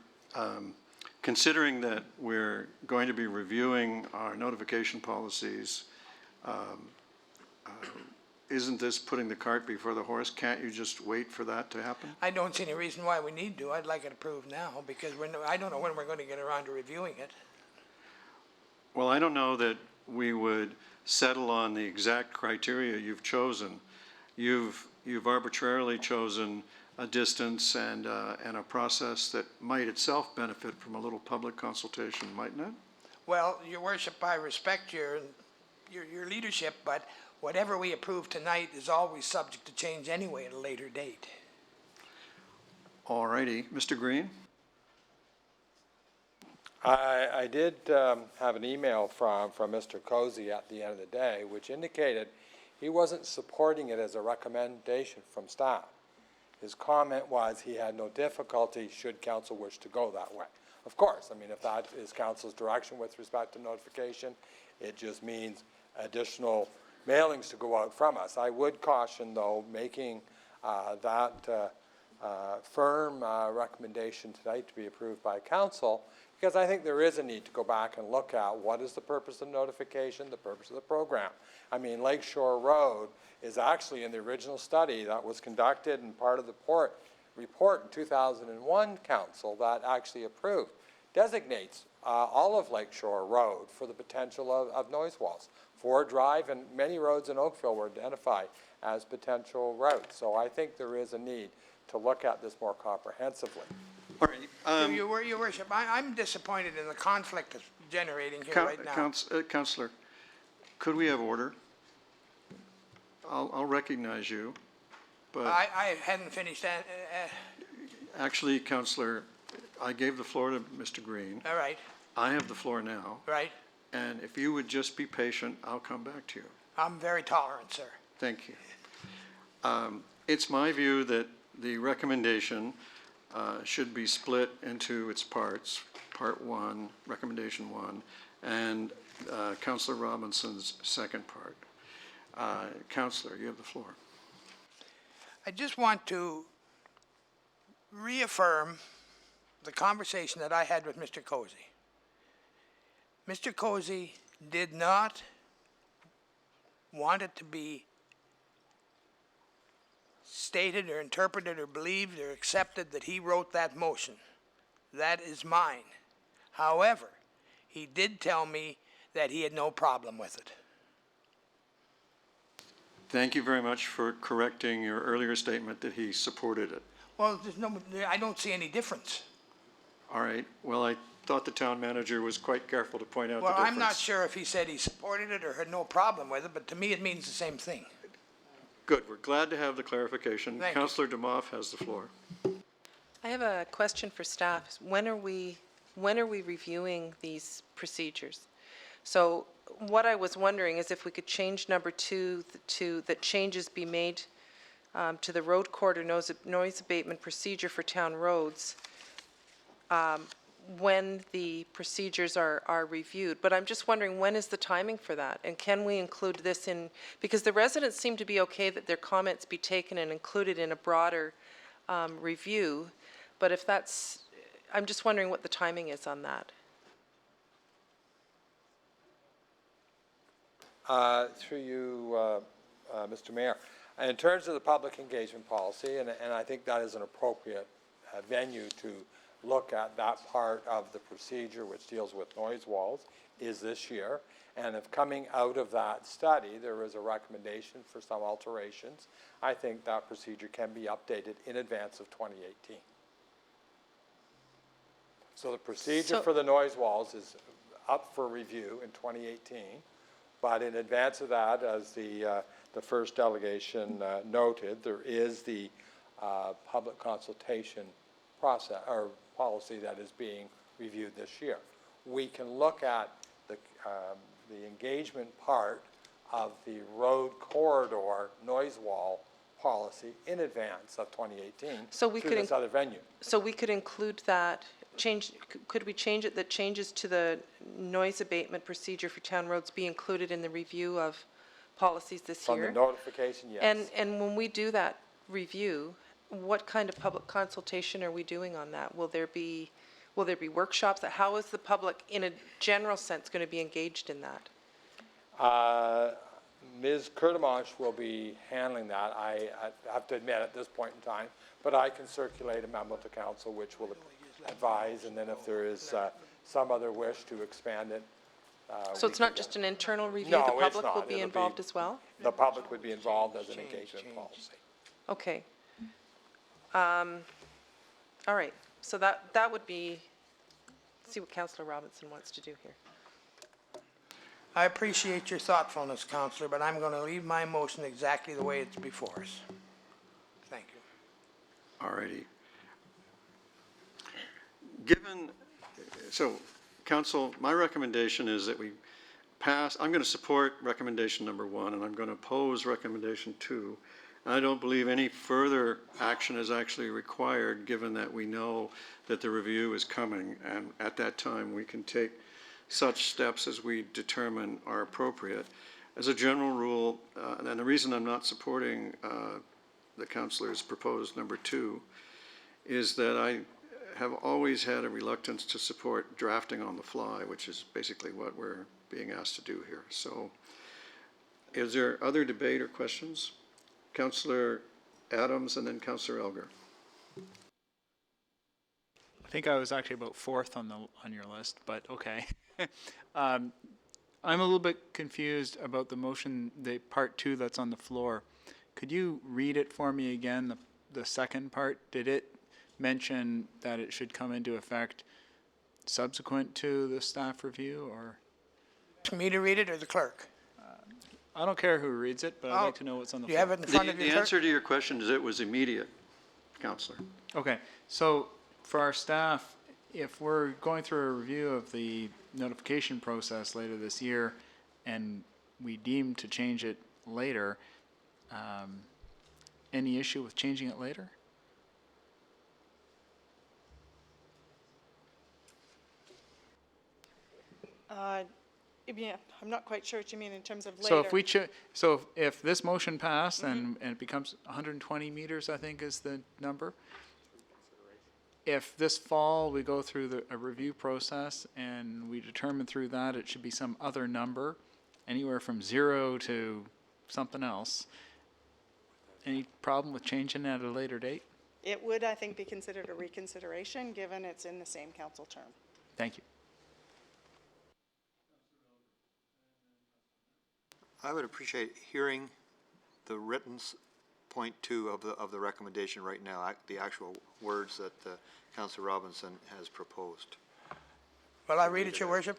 considering that we're going to be reviewing our notification policies, isn't this putting the cart before the horse? Can't you just wait for that to happen? I don't see any reason why we need to. I'd like it approved now because I don't know when we're going to get around to reviewing it. Well, I don't know that we would settle on the exact criteria you've chosen. You've arbitrarily chosen a distance and a process that might itself benefit from a little public consultation, mightn't it? Well, Your Worship, I respect your leadership, but whatever we approve tonight is always subject to change anyway at a later date. All righty. Mr. Green? I did have an email from Mr. Cozy at the end of the day, which indicated he wasn't supporting it as a recommendation from staff. His comment was he had no difficulty should council wish to go that way. Of course, I mean, if that is council's direction with respect to notification, it just means additional mailings to go out from us. I would caution, though, making that firm recommendation tonight to be approved by council, because I think there is a need to go back and look at what is the purpose of notification, the purpose of the program. I mean, Lakeshore Road is actually in the original study that was conducted and part of the report in 2001 council that actually approved, designates all of Lakeshore Road for the potential of noise walls. Ford Drive and many roads in Oakville were identified as potential routes. So I think there is a need to look at this more comprehensively. All right. Your Worship, I'm disappointed in the conflict that's generating here right now. Councillor, could we have order? I'll recognize you, but I hadn't finished that. actually, Councillor, I gave the floor to Mr. Green. All right. I have the floor now. Right. And if you would just be patient, I'll come back to you. I'm very tolerant, sir. Thank you. It's my view that the recommendation should be split into its parts, part 1, recommendation 1, and Councillor Robinson's second part. Councillor, you have the floor. I just want to reaffirm the conversation that I had with Mr. Cozy. Mr. Cozy did not want it to be stated or interpreted or believed or accepted that he wrote that motion. That is mine. However, he did tell me that he had no problem with it. Thank you very much for correcting your earlier statement that he supported it. Well, I don't see any difference. All right. Well, I thought the town manager was quite careful to point out the Well, difference. I'm not sure if he said he supported it or had no problem with it, but to me it means the same thing. Good. We're glad to have the clarification. Thank you. Councillor Demoff has the floor. I have a question for staff. When are we reviewing these procedures? So what I was wondering is if we could change number 2 to that changes be made to the road corridor noise abatement procedure for town roads when the procedures are reviewed. But I'm just wondering, when is the timing for that? And can we include this in, because the residents seem to be okay that their comments be taken and included in a broader review. But if that's, I'm just wondering what the timing is on that. Through you, Mr. Mayor, in terms of the public engagement policy, and I think that is an appropriate venue to look at that part of the procedure which deals with noise walls is this year. And if coming out of that study, there is a recommendation for some alterations, I think that procedure can be updated in advance of 2018. So the procedure for the noise walls is up for review in 2018, but in advance of that, as the first delegation noted, there is the public consultation process or policy that is being reviewed this year. We can look at the engagement part of the road corridor noise wall policy in advance of 2018 So we through could this other venue. So we could include that, could we change it that changes to the noise abatement procedure for town roads be included in the review of policies this year? From the notification, yes. And when we do that review, what kind of public consultation are we doing on that? Will there be workshops? How is the public, in a general sense, going to be engaged in that? Ms. Kurdimanche will be handling that, I have to admit at this point in time, but I can circulate a memo to council which will advise, and then if there is some other wish to expand it. So it's not just an internal review? No, The it's public not. will be It'll involved as well? The public would be involved as an engagement policy. Okay. All right, so that would be, see what Councillor Robinson wants to do here. I appreciate your thoughtfulness, Counselor, but I'm going to leave my motion exactly the way it's before us. Thank you. All righty. So, Council, my recommendation is that we pass, I'm going to support recommendation number 1, and I'm going to oppose recommendation 2. I don't believe any further action is actually required, given that we know that the review is coming, and at that time, we can take such steps as we determine are appropriate. As a general rule, and the reason I'm not supporting the councillor's proposed number 2 is that I have always had a reluctance to support drafting on the fly, which is basically what we're being asked to do here. So is there other debate or questions? Councillor Adams and then Councillor Elgar. I think I was actually about 4th on your list, but okay. I'm a little bit confused about the motion, the part 2 that's on the floor. Could you read it for me again, the second part? Did it mention that it should come into effect subsequent to the staff review, or? For me to read it or the clerk? I don't care who reads it, but I'd like to know what's on the Do you floor. have it in front of you, The clerk? answer to your question is it was immediate, Councillor. Okay, so for our staff, if we're going through a review of the notification process later this year and we deem to change it later, any issue with changing it later? Yeah, I'm not quite sure what you mean in terms of later. So if we if this motion passed and it becomes 120 meters, I think is the number. If this fall we go through a review process and we determine through that it should be some other number, anywhere from 0 to something else, any problem with changing that at a later date? It would, I think, be considered a reconsideration, given it's in the same council term. Thank you. I would appreciate hearing the written point 2 of the recommendation right now, the actual words that Councillor Robinson has proposed. Will I read it, Your Worship?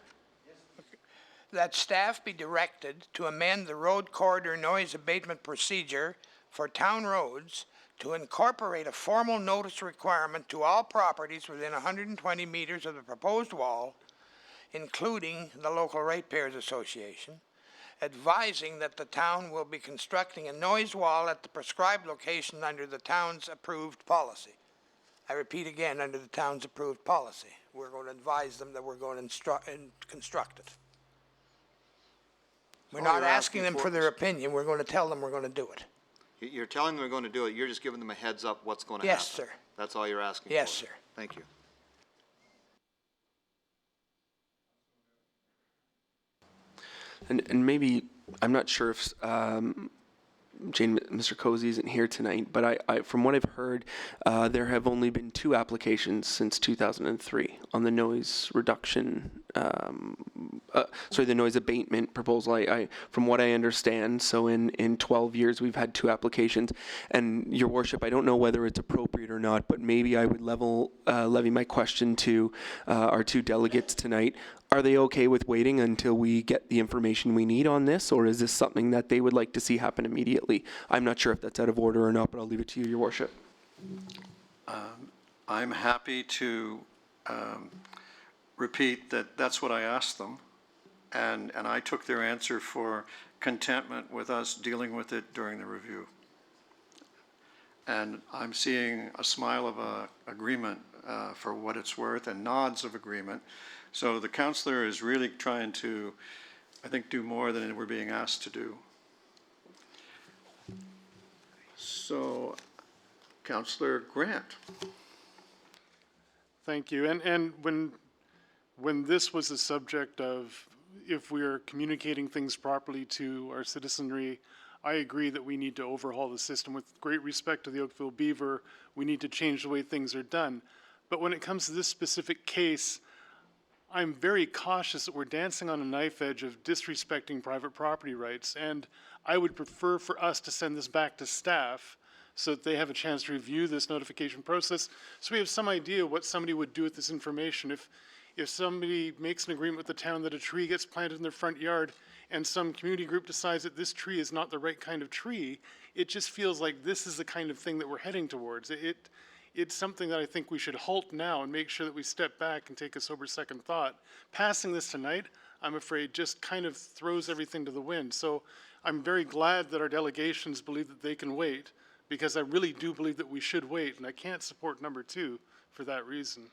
Okay. That staff be directed to amend the road corridor noise abatement procedure for town roads to incorporate a formal notice requirement to all properties within 120 meters of the proposed wall, including the local ratepayers association, advising that the town will be constructing a noise wall at the prescribed location under the town's approved policy. I repeat again, under the town's approved policy. We're going to advise them that we're going to construct it. We're All not you're asking asking them for their opinion. We're going to tell them we're going to do it. You're telling them they're going to do it, you're just giving them a heads up what's going to Yes, happen. sir. That's all you're asking for? Yes, sir. Thank you. And maybe, I'm not sure if Jane, Mr. Cozy isn't here tonight, but from what I've heard, there have only been 2 applications since 2003 on the noise reduction, the noise abatement proposal. From what I understand, so in 12 years we've had 2 applications. And Your Worship, I don't know whether it's appropriate or not, but maybe I would levy my question to our 2 delegates tonight. Are they okay with waiting until we get the information we need on this, or is this something that they would like to see happen immediately? I'm not sure if that's out of order or not, but I'll leave it to you, Your Worship. I'm happy to repeat that that's what I asked them, and I took their answer for contentment with us dealing with it during the review. And I'm seeing a smile of agreement for what it's worth and nods of agreement. So the councillor is really trying to, I think, do more than we're being asked to do. So, Councillor Grant. Thank you. And when this was a subject of if we are communicating things properly to our citizenry, I agree that we need to overhaul the system. With great respect to the Oakville Beaver, we need to change the way things are done. But when it comes to this specific case, I'm very cautious that we're dancing on a knife edge of disrespecting private property rights. And I would prefer for us to send this back to staff so that they have a chance to review this notification process, so we have some idea what somebody would do with this information. If somebody makes an agreement with the town that a tree gets planted in their front yard and some community group decides that this tree is not the right kind of tree, it just feels like this is the kind of thing that we're heading towards. It's something that I think we should halt now and make sure that we step back and take a sober second thought. Passing this tonight, I'm afraid, just kind of throws everything to the wind. So I'm very glad that our delegations believe that they can wait, because I really do believe that we should wait, and I can't support number 2 for that reason.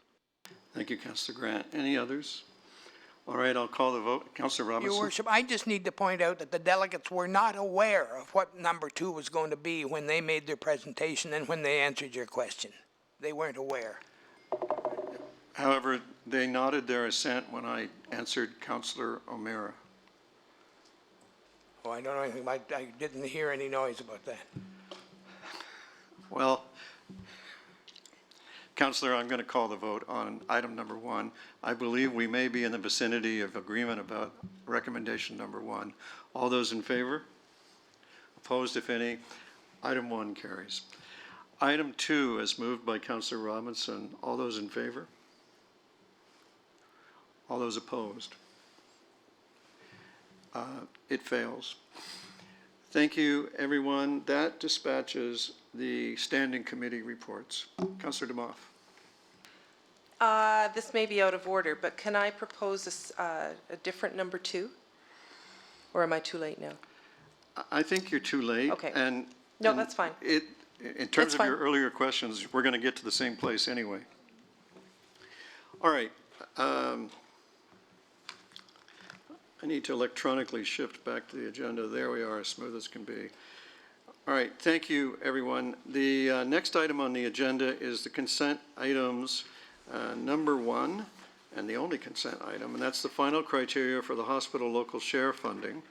Thank you, Councillor Grant. Any others? All right, I'll call the vote. Councillor Robinson. Your Worship, I just need to point out that the delegates were not aware of what number 2 was going to be when they made their presentation and when they answered your question. They weren't aware. However, they nodded their assent when I answered Councillor O'Meara. Oh, I don't know anything about, I didn't hear any noise about that. Well, Councillor, I'm going to call the vote on item number 1. I believe we may be in the vicinity of agreement about recommendation number 1. All those in favor? Opposed, if any? Item 1 carries. Item 2, as moved by Councillor Robinson. All those in favor? All those opposed? It fails. Thank you, everyone. That dispatches the standing committee reports. Councillor DeMoff. This may be out of order, but can I propose a different number 2? Or am I too late now? I think you're too late. Okay. And No, that's fine. In terms of your earlier questions, we're going to get to the same place anyway. All right. I need to electronically shift back to the agenda. There we are, as smooth as can be. All right, thank you, everyone. The next item on the agenda is the consent items number 1, and the only consent item, and that's the final criteria for the hospital local share funding.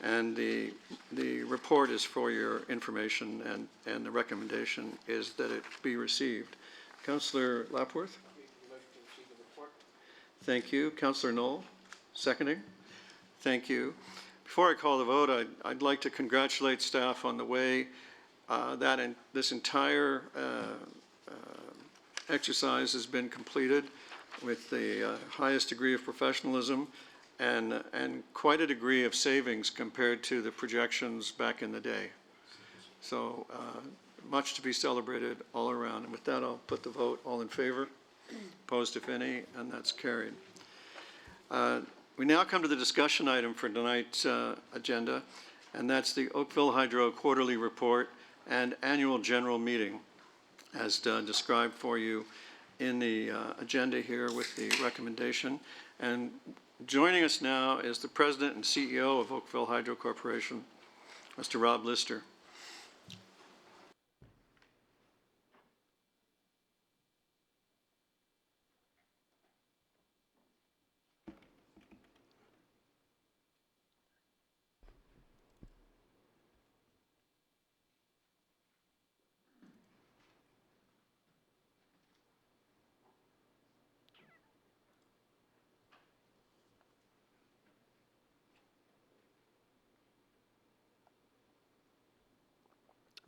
And the report is for your information, and the recommendation is that it be received. Councillor Lapworth? Thank you. Councillor Knoll, seconding? Thank you. Before I call the vote, I'd like to congratulate staff on the way that this entire exercise has been completed with the highest degree of professionalism and quite a degree of savings compared to the projections back in the day. So much to be celebrated all around. And with that, I'll put the vote. All in favor? Opposed, if any, and that's carried. We now come to the discussion item for tonight's agenda, and that's the Oakville Hydro Quarterly Report and Annual General Meeting, as described for you in the agenda here with the recommendation. And joining us now is the President and CEO of Oakville Hydro Corporation, Mr. Rob Lister.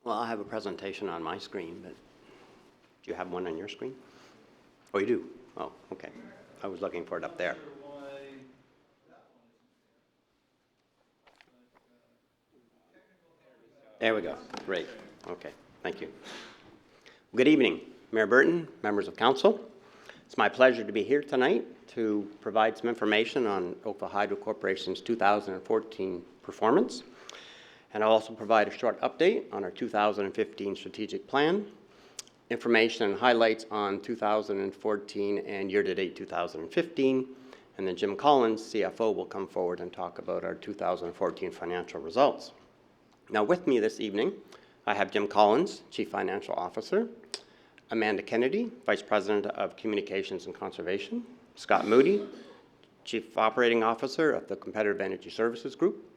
Well, I have a presentation on my screen, but do you have one on your screen? Oh, you do? Oh, okay. I was looking for it up there. There we go. Great. Okay. Thank you. Good evening, Mayor Burton, members of council. It's my pleasure to be here tonight to provide some information on Oakville Hydro Corporation's 2014 performance. And I'll also provide a short update on our 2015 strategic plan, information and highlights on 2014 and year-to-date 2015. And then Jim Collins, CFO, will come forward and talk about our 2014 financial results. Now with me this evening, I have Jim Collins, Chief Financial Officer, Amanda Kennedy, Vice President of Communications and Conservation, Scott Moody, Chief Operating Officer of the Competitive Energy Services Group,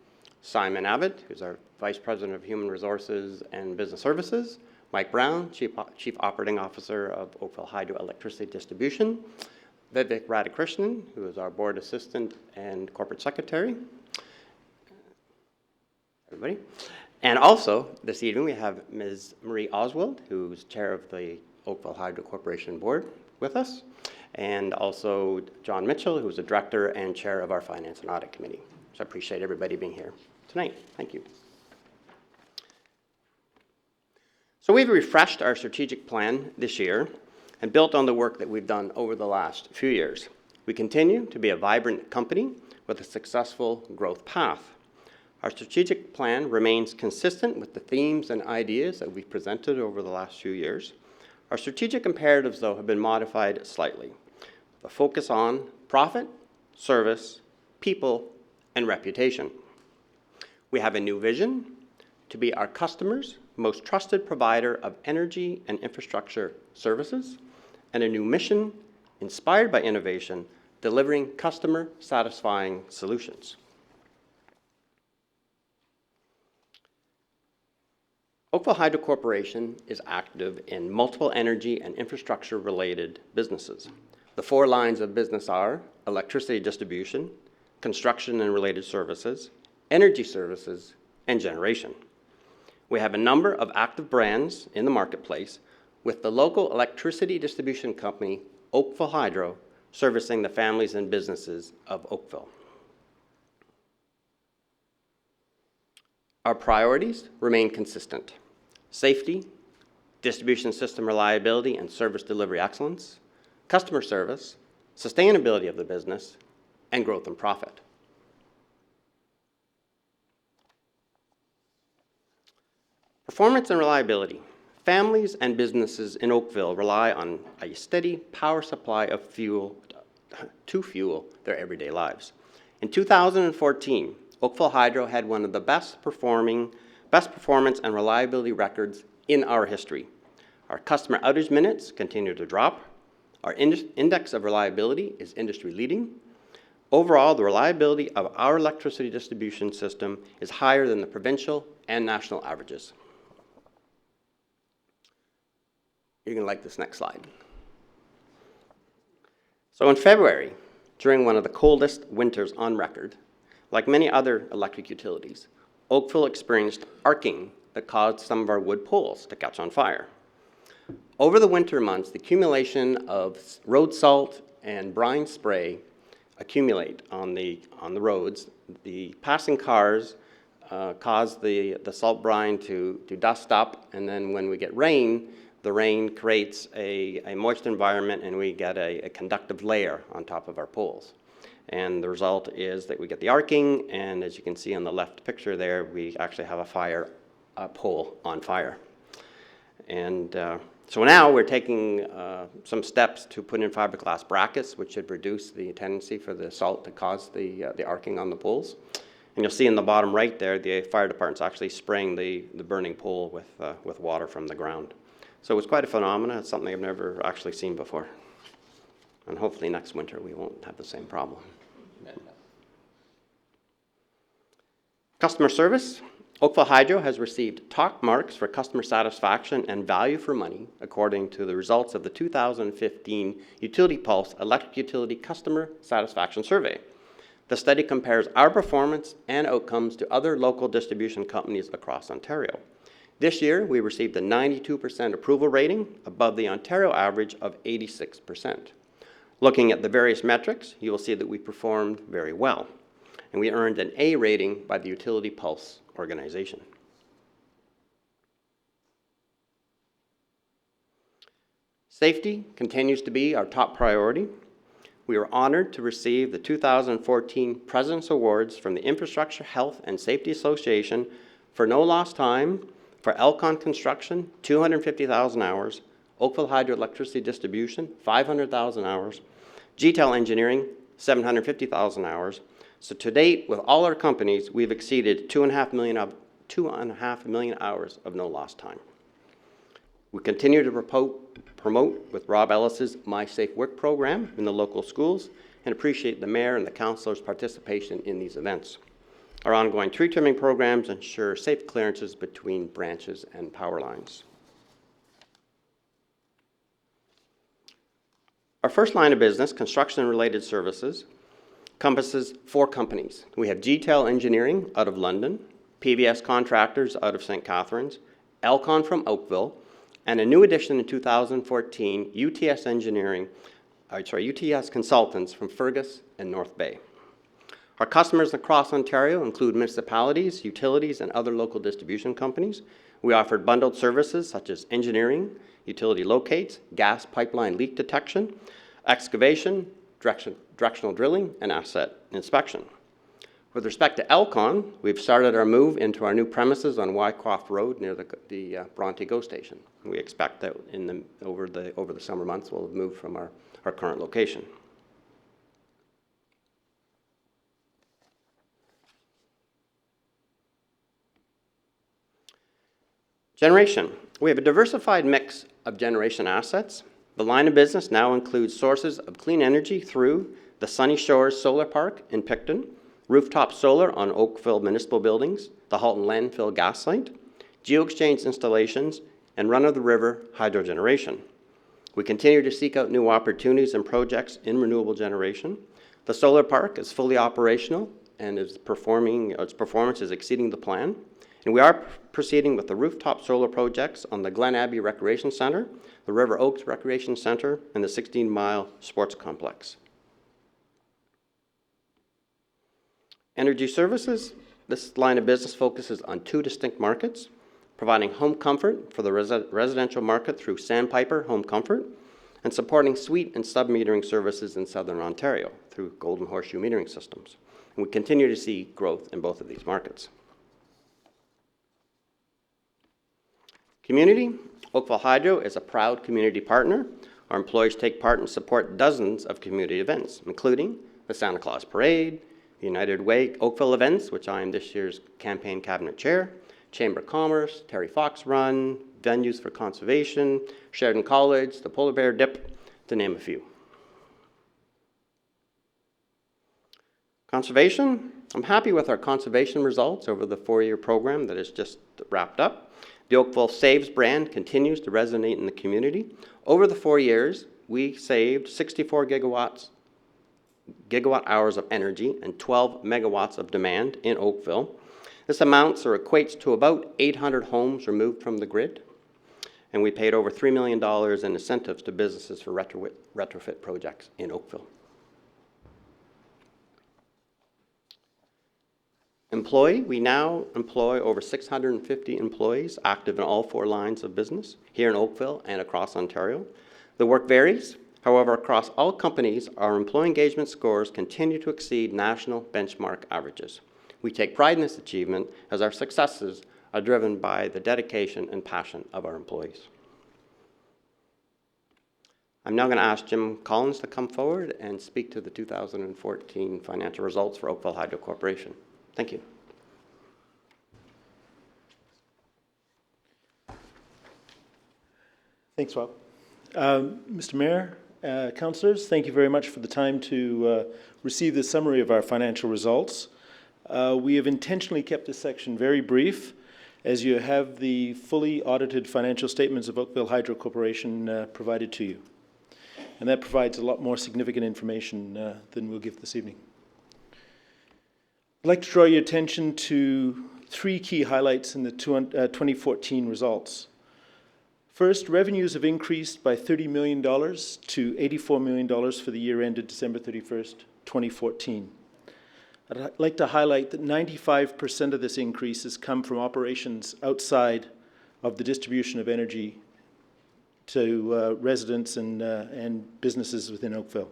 Simon Abbott, who's our Vice President of Human Resources and Business Services, Mike Brown, Chief Operating Officer of Oakville Hydro Electricity Distribution, Vivek Radhakrishnan, who is our Board Assistant and Corporate Secretary, everybody. And also, this evening, we have Ms. Marie Oswald, who's Chair of the Oakville Hydro Corporation Board with us, and also John Mitchell, who's the Director and Chair of our Finance and Audit Committee. So I appreciate everybody being here tonight. Thank you. So we've refreshed our strategic plan this year and built on the work that we've done over the last few years. We continue to be a vibrant company with a successful growth path. Our strategic plan remains consistent with the themes and ideas that we've presented over the last few years. Our strategic imperatives, though, have been modified slightly. The focus on profit, service, people, and reputation. We have a new vision to be our customers' most trusted provider of energy and infrastructure services, and a new mission inspired by innovation, delivering customer-satisfying solutions. Oakville Hydro Corporation is active in multiple energy and infrastructure-related businesses. The 4 lines of business are electricity distribution, construction and related services, energy services, and generation. We have a number of active brands in the marketplace, with the local electricity distribution company, Oakville Hydro, servicing the families and businesses of Oakville. Our priorities remain consistent: safety, distribution system reliability and service delivery excellence, customer service, sustainability of the business, and growth and profit. Performance and reliability. Families and businesses in Oakville rely on a steady power supply of fuel to fuel their everyday lives. In 2014, Oakville Hydro had one of the best performance and reliability records in our history. Our customer outage minutes continue to drop. Our index of reliability is industry leading. Overall, the reliability of our electricity distribution system is higher than the provincial and national averages. You're going to like this next slide. So in February, during one of the coldest winters on record, like many other electric utilities, Oakville experienced arcing that caused some of our wood poles to catch on fire. Over the winter months, the accumulation of road salt and brine spray accumulate on the roads. The passing cars cause the salt brine to dust up, and then when we get rain, the rain creates a moist environment, and we get a conductive layer on top of our poles. And the result is that we get the arcing, and as you can see on the left picture there, we actually have a pole on fire. And so now we're taking some steps to put in fiberglass brackets, which should reduce the tendency for the salt to cause the arcing on the poles. And you'll see in the bottom right there, the fire department's actually spraying the burning pole with water from the ground. So it's quite a phenomenon. It's something I've never actually seen before. And hopefully next winter we won't have the same problem. Customer service. Oakville Hydro has received top marks for customer satisfaction and value for money, according to the results of the 2015 Utility Pulse Electric Utility Customer Satisfaction Survey. The study compares our performance and outcomes to other local distribution companies across Ontario. This year, we received a 92% approval rating, above the Ontario average of 86%. Looking at the various metrics, you will see that we performed very well, and we earned an A rating by the Utility Pulse organization. Safety continues to be our top priority. We were honored to receive the 2014 President's Awards from the Infrastructure, Health, and Safety Association for no lost time, for Elcon Construction, 250,000 hours, Oakville Hydroelectricity Distribution, 500,000 hours, GTEL Engineering, 750,000 hours. So to date, with all our companies, we've exceeded 2.5 million hours of no lost time. We continue to promote with Rob Ellis's My Safe Work program in the local schools and appreciate the mayor and the councillors' participation in these events. Our ongoing tree trimming programs ensure safe clearances between branches and power lines. Our first line of business, construction and related services, encompasses 4 companies. We have GTEL Engineering out of London, PBS Contractors out of St. Catharines, Elcon from Oakville, and a new addition in 2014, UTS Consultants from Fergus and North Bay. Our customers across Ontario include municipalities, utilities, and other local distribution companies. We offered bundled services such as engineering, utility locates, gas pipeline leak detection, excavation, directional drilling, and asset inspection. With respect to Elcon, we've started our move into our new premises on Wycroft Road near the Bronte GO station. We expect that over the summer months we'll have moved from our current location. Generation. We have a diversified mix of generation assets. The line of business now includes sources of clean energy through the Sunny Shores Solar Park in Picton, rooftop solar on Oakville municipal buildings, the Halton landfill gas site, geoexchange installations, and run-of-the-river hydro generation. We continue to seek out new opportunities and projects in renewable generation. The solar park is fully operational and its performance is exceeding the plan. And we are proceeding with the rooftop solar projects on the Glen Abbey Recreation Center, the River Oaks Recreation Center, and the 16-mile sports complex. Energy services. This line of business focuses on 2 distinct markets, providing home comfort for the residential market through Sandpiper Home Comfort, and supporting suite and sub-metering services in Southern Ontario through Golden Horseshoe metering systems. And we continue to see growth in both of these markets. Community. Oakville Hydro is a proud community partner. Our employees take part and support dozens of community events, including the Santa Claus Parade, the United Way Oakville events, which I am this year's campaign cabinet chair, Chamber of Commerce, Terry Fox Run, venues for conservation, Sheridan College, the Polar Bear Dip, to name a few. Conservation. I'm happy with our conservation results over the 4-year program that is just wrapped up. The Oakville Saves brand continues to resonate in the community. Over the 4 years, we saved 64 gigawatt hours of energy and 12 megawatts of demand in Oakville. This amounts or equates to about 800 homes removed from the grid. And we paid over $3 million in incentives to businesses for retrofit projects in Oakville. Employee, we now employ over 650 employees active in all 4 lines of business here in Oakville and across Ontario. The work varies. However, across all companies, our employee engagement scores continue to exceed national benchmark averages. We take pride in this achievement as our successes are driven by the dedication and passion of our employees. I'm now going to ask Jim Collins to come forward and speak to the 2014 financial results for Oakville Hydro Corporation. Thank you. Thanks, Rob. Mr. Mayor, councillors, thank you very much for the time to receive this summary of our financial results. We have intentionally kept this section very brief, as you have the fully audited financial statements of Oakville Hydro Corporation provided to you. And that provides a lot more significant information than we'll give this evening. I'd like to draw your attention to three key highlights in the 2014 results. First, revenues have increased by $30 million to $84 million for the year ended December 31st, 2014. I'd like to highlight that 95% of this increase has come from operations outside of the distribution of energy to residents and businesses within Oakville.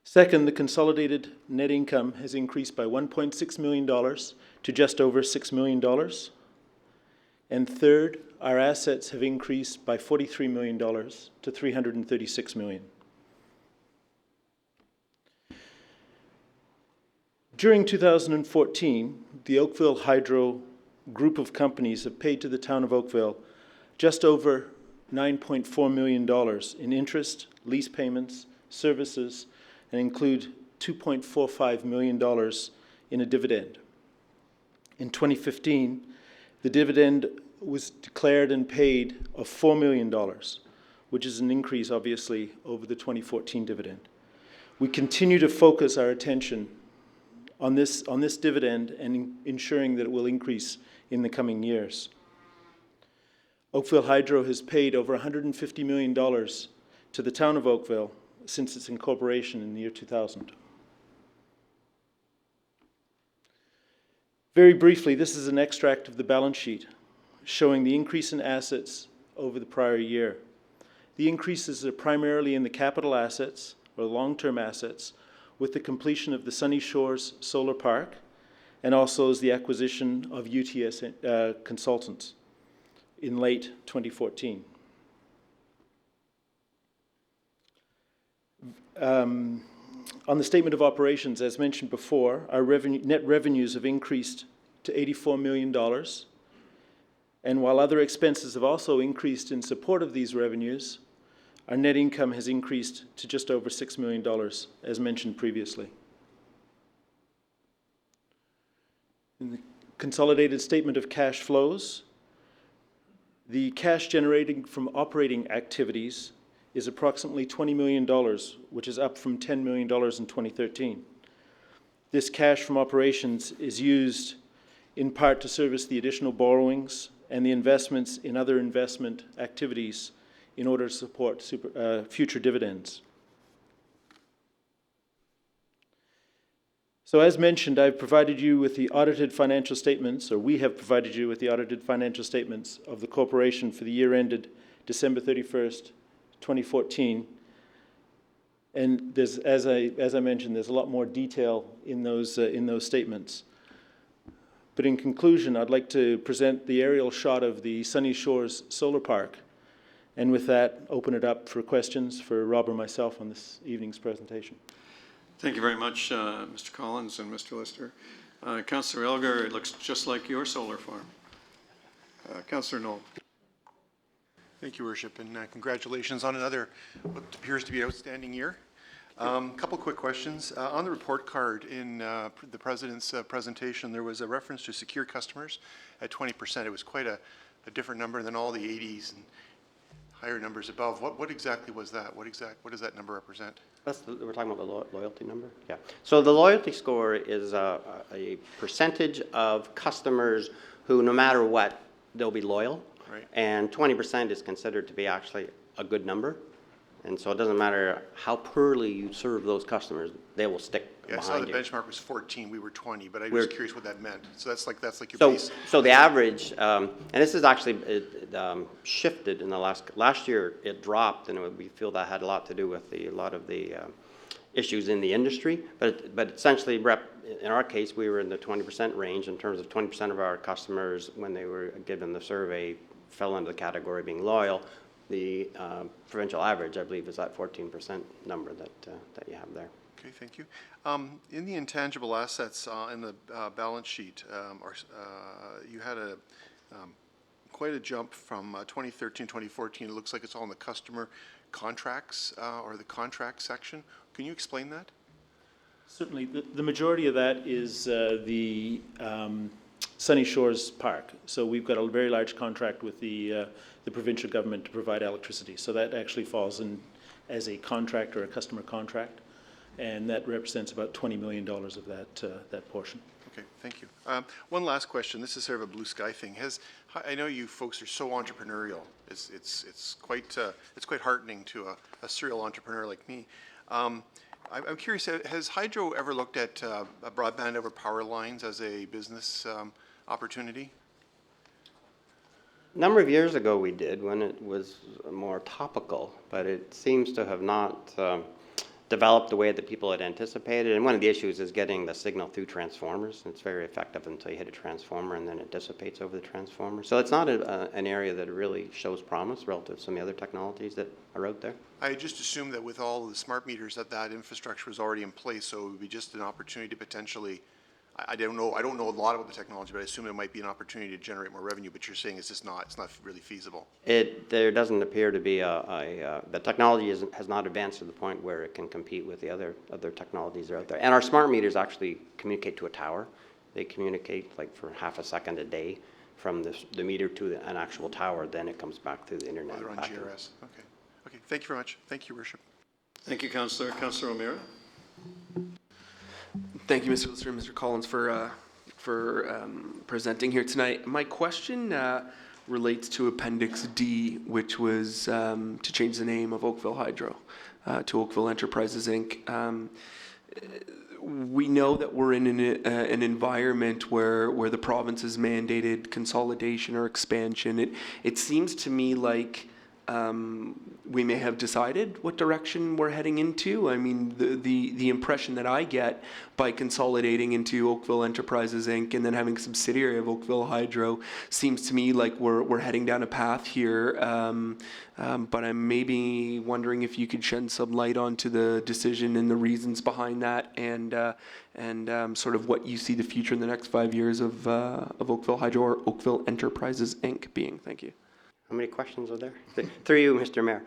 Second, the consolidated net income has increased by $1.6 million to just over $6 million. And third, our assets have increased by $43 million to $336 million. During 2014, the Oakville Hydro group of companies have paid to the town of Oakville just over $9.4 million in interest, lease payments, services, and include $2.45 million in a dividend. In 2015, the dividend was declared and paid of $4 million, which is an increase, obviously, over the 2014 dividend. We continue to focus our attention on this dividend and ensuring that it will increase in the coming years. Oakville Hydro has paid over $150 million to the town of Oakville since its incorporation in the year 2000. Very briefly, this is an extract of the balance sheet showing the increase in assets over the prior year. The increases are primarily in the capital assets, or long-term assets, with the completion of the Sunny Shores Solar Park, and also as the acquisition of UTS Consultants in late 2014. On the statement of operations, as mentioned before, our net revenues have increased to $84 million. And while other expenses have also increased in support of these revenues, our net income has increased to just over $6 million, as mentioned previously. In the consolidated statement of cash flows, the cash generated from operating activities is approximately $20 million, which is up from $10 million in 2013. This cash from operations is used in part to service the additional borrowings and the investments in other investment activities in order to support future dividends. So as mentioned, I've provided you with the audited financial statements, or we have provided you with the audited financial statements of the corporation for the year ended December 31st, 2014. And there's, as I mentioned, there's a lot more detail in those statements. But in conclusion, I'd like to present the aerial shot of the Sunny Shores Solar Park. And with that, open it up for questions for Rob or myself on this evening's presentation. Thank you very much, Mr. Collins and Mr. Lister. Councillor Elgar, it looks just like your solar farm. Councillor Knoll. Thank you, Worship, and congratulations on another what appears to be an outstanding year. Couple quick questions. On the report card in the President's presentation, there was a reference to secure customers at 20%. It was quite a different number than all the 80s and higher numbers above. What exactly was that? What does that number represent? We're talking about the loyalty number? Yeah. So the loyalty score is a percentage of customers who, no matter what, they'll be loyal. Right. And 20% is considered to be actually a good number. And so it doesn't matter how poorly you serve those customers, they will stick behind you. I saw the benchmark was 14, we were 20, but I was curious what that meant. So that's like your base. So the average, and this is actually shifted in the last year. It dropped, and we feel that had a lot to do with a lot of the issues in the industry. But essentially, in our case, we were in the 20% range in terms of 20% of our customers, when they were given the survey, fell into the category of being loyal. The provincial average, I believe, is that 14% number that you have there. Okay, thank you. In the intangible assets in the balance sheet, you had quite a jump from 2013 2014. It looks like it's all in the customer contracts or the contract section. Can you explain that? Certainly. The majority of that is the Sunny Shores Park. So we've got a very large contract with the provincial government to provide electricity. So that actually falls in as a contract or a customer contract, and that represents about $20 million of that portion. Okay, thank you. One last question. This is sort of a blue sky thing. I know you folks are so entrepreneurial. It's quite heartening to a serial entrepreneur like me. I'm curious. Has Hydro ever looked at broadband over power lines as a business opportunity? A number of years ago we did, when it was more topical, but it seems to have not developed the way that people had anticipated. And one of the issues is getting the signal through transformers. It's very effective until you hit a transformer and then it dissipates over the transformer. So it's not an area that really shows promise relative to some of the other technologies that are out there. I just assumed that with all the smart meters that infrastructure was already in place, so it would be just an opportunity to potentially, I don't know a lot about the technology, but I assume it might be an opportunity to generate more revenue, but you're saying it's not really feasible. There doesn't appear to be the technology has not advanced to the point where it can compete with the other technologies that are out there. And our smart meters actually communicate to a tower. They communicate like for half a second a day from the meter to an actual tower, then it comes back through the internet. Oh, they're on GRS, okay. Okay, thank you very much. Thank you, Your Worship. Thank you, Councillor. Councillor O'Meara? Thank you, Mr. Lister and Mr. Collins, for presenting here tonight. My question relates to Appendix D, which was to change the name of Oakville Hydro to Oakville Enterprises, Inc. We know that we're in an environment where the province has mandated consolidation or expansion. It seems to me like we may have decided what direction we're heading into. I mean, the impression that I get by consolidating into Oakville Enterprises, Inc. and then having a subsidiary of Oakville Hydro seems to me like we're heading down a path here. But I'm maybe wondering if you could shed some light onto the decision and the reasons behind that, and sort of what you see the future in the next 5 years of Oakville Hydro or Oakville Enterprises, Inc. being. Thank you. How many questions are there? Through you, Mr. Mayor.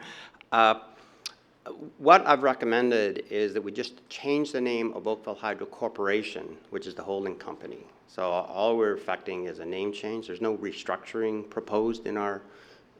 What I've recommended is that we just change the name of Oakville Hydro Corporation, which is the holding company. So all we're affecting is a name change. There's no restructuring proposed in our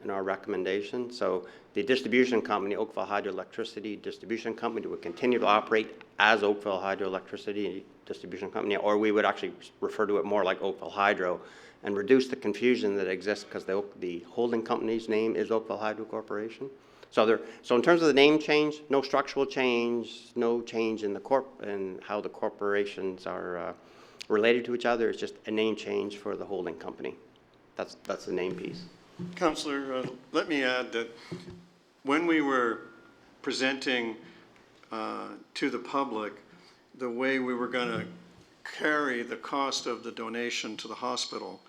recommendation. So the distribution company, Oakville Hydroelectricity Distribution Company, would continue to operate as Oakville Hydroelectricity Distribution Company, or we would actually refer to it more like Oakville Hydro, and reduce the confusion that exists because the holding company's name is Oakville Hydro Corporation. So in terms of the name change, no structural change, no change in how the corporations are related to each other. It's just a name change for the holding company. That's the name piece. Councillor, let me add that when we were presenting to the public the way we were going to carry the cost of the donation to the hospital,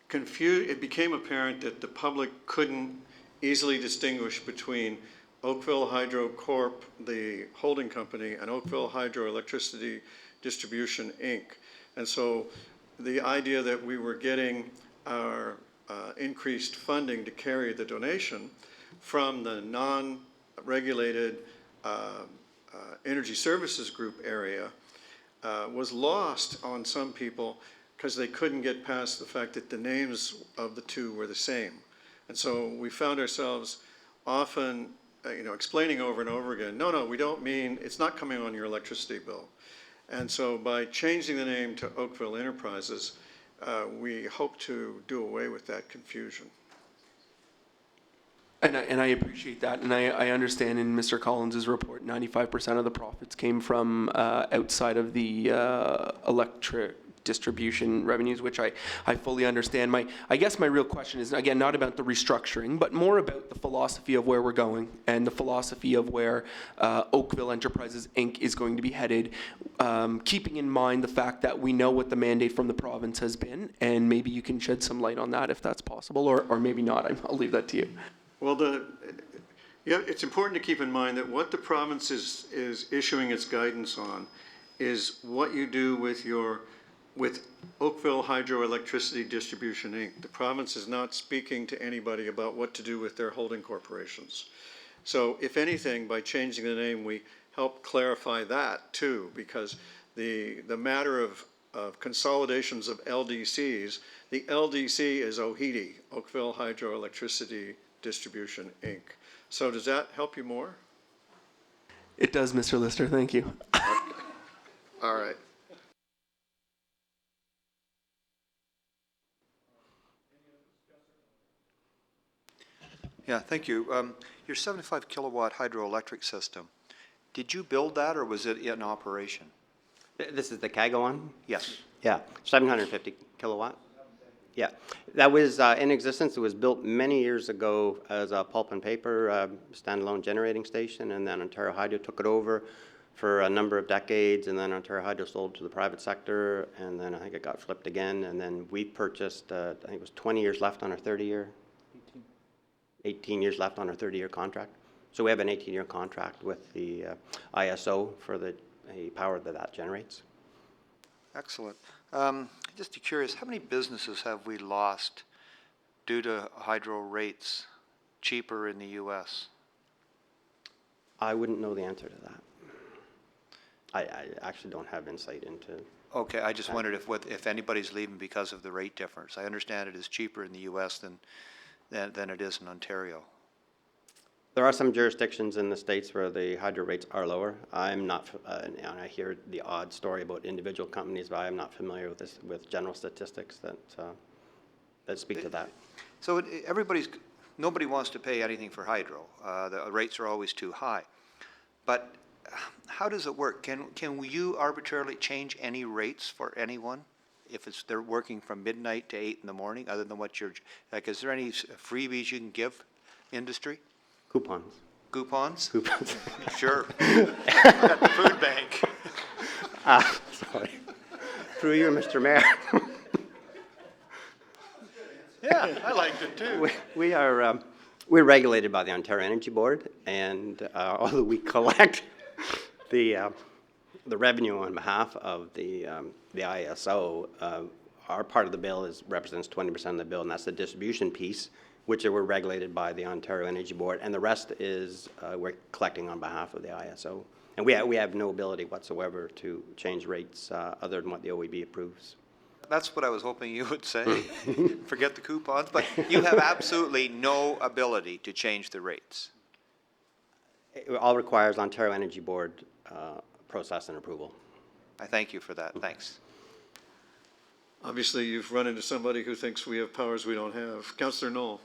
it became apparent that the public couldn't easily distinguish between Oakville Hydro Corp., the holding company, and Oakville Hydroelectricity Distribution, Inc. And so the idea that we were getting our increased funding to carry the donation from the non-regulated Energy Services Group area was lost on some people because they couldn't get past the fact that the names of the two were the same. And so we found ourselves often, explaining over and over again, no, we don't mean, it's not coming on your electricity bill. And so by changing the name to Oakville Enterprises, we hope to do away with that confusion. And I appreciate that, and I understand in Mr. Collins's report, 95% of the profits came from outside of the electric distribution revenues, which I fully understand. I guess my real question is, again, not about the restructuring, but more about the philosophy of where we're going and the philosophy of where Oakville Enterprises, Inc. is going to be headed, keeping in mind the fact that we know what the mandate from the province has been, and maybe you can shed some light on that if that's possible, or maybe not. I'll leave that to you. Well, it's important to keep in mind that what the province is issuing its guidance on is what you do with Oakville Hydroelectricity Distribution, Inc. The province is not speaking to anybody about what to do with their holding corporations. So if anything, by changing the name, we help clarify that too, because the matter of consolidations of LDCs, the LDC is OHEDI, Oakville Hydroelectricity Distribution, Inc. So does that help you more? It does, Mr. Lister. Thank you. All right. Yeah, thank you. Your 75 kilowatt hydroelectric system, did you build that or was it in operation? This is the Kaga one? Yes. Yeah, 750 kilowatt. Yeah, that was in existence. It was built many years ago as a pulp and paper standalone generating station, and then Ontario Hydro took it over for a number of decades, and then Ontario Hydro sold to the private sector, and then I think it got flipped again, and then we purchased, I think it was 20 years left on our 30-year, 18 years left on our 30-year contract. So we have an 18-year contract with the ISO for the power that generates. Excellent. Just curious, how many businesses have we lost due to hydro rates cheaper in the U.S.? I wouldn't know the answer to that. I actually don't have insight into. Okay, I just wondered if anybody's leaving because of the rate difference. I understand it is cheaper in the U.S. than it is in Ontario. There are some jurisdictions in the States where the hydro rates are lower. I'm not, and I hear the odd story about individual companies, but I am not familiar with this, with general statistics that speak to that. So nobody wants to pay anything for hydro. The rates are always too high. But how does it work? Can you arbitrarily change any rates for anyone if they're working from midnight to 8 in the morning, other than what you're, like, is there any freebies you can give industry? Coupons. Coupons? Coupons. Sure. At the food bank. Sorry. Through you, Mr. Mayor. Yeah, I liked it too. We're regulated by the Ontario Energy Board, and although we collect the revenue on behalf of the ISO, our part of the bill represents 20% of the bill, and that's the distribution piece, which we're regulated by the Ontario Energy Board, and the rest is we're collecting on behalf of the ISO. And we have no ability whatsoever to change rates other than what the OEB approves. That's what I was hoping you would say. Forget the coupons, but you have absolutely no ability to change the rates. It all requires Ontario Energy Board process and approval. I thank you for that. Thanks. Obviously, you've run into somebody who thinks we have powers we don't have. Councillor Knoll.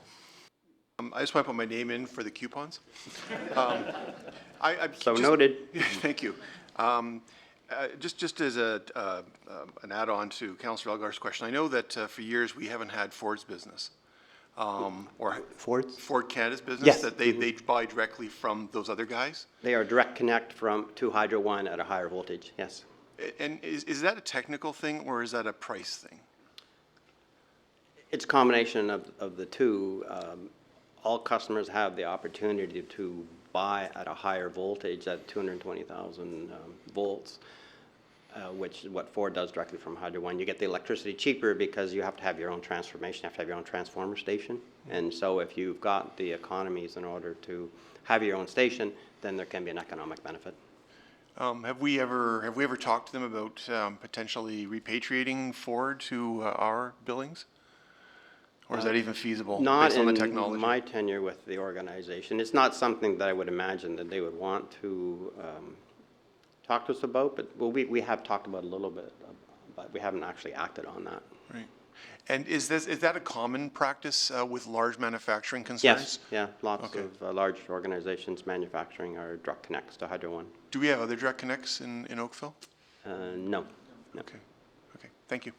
I just want to put my name in for the coupons. Noted. Thank you. Just as an add-on to Councillor Elgar's question, I know that for years we haven't had Ford's business, or Ford Canada's business, yes. That they buy directly from those other guys. They are direct connect to Hydro One at a higher voltage. Yes. And is that a technical thing or is that a price thing? It's a combination of the two. All customers have the opportunity to buy at a higher voltage at 220,000 volts, which is what Ford does directly from Hydro One. You get the electricity cheaper because you have to have your own transformation, you have to have your own transformer station. And so if you've got the economies in order to have your own station, then there can be an economic benefit. Have we ever talked to them about potentially repatriating Ford to our billings? Or is that even feasible based on the technology? Not in my tenure with the organization. It's not something that I would imagine that they would want to talk to us about, but we have talked about it a little bit, but we haven't actually acted on that. Right. And is that a common practice with large manufacturing concerns? Yes, yeah, lots of large organizations manufacturing are direct connects to Hydro One. Do we have other direct connects in Oakville? No. Okay, thank you.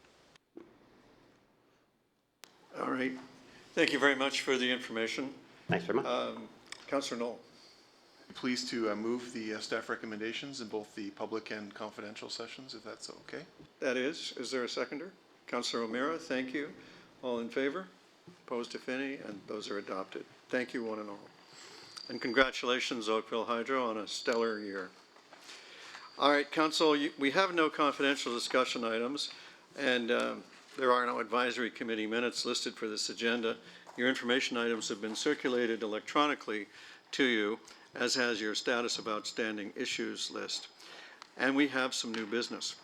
All right. Thank you very much for the information. Thanks very much. Councillor Knoll. Pleased to move the staff recommendations in both the public and confidential sessions, if that's okay. That is. Is there a seconder? Councillor O'Meara, thank you. All in favor? Opposed, if any, and those are adopted. Thank you, one and all. And congratulations, Oakville Hydro, on a stellar year. All right, Council, we have no confidential discussion items, and there are no advisory committee minutes listed for this agenda. Your information items have been circulated electronically to you, as has your status of outstanding issues list. And we have some new business.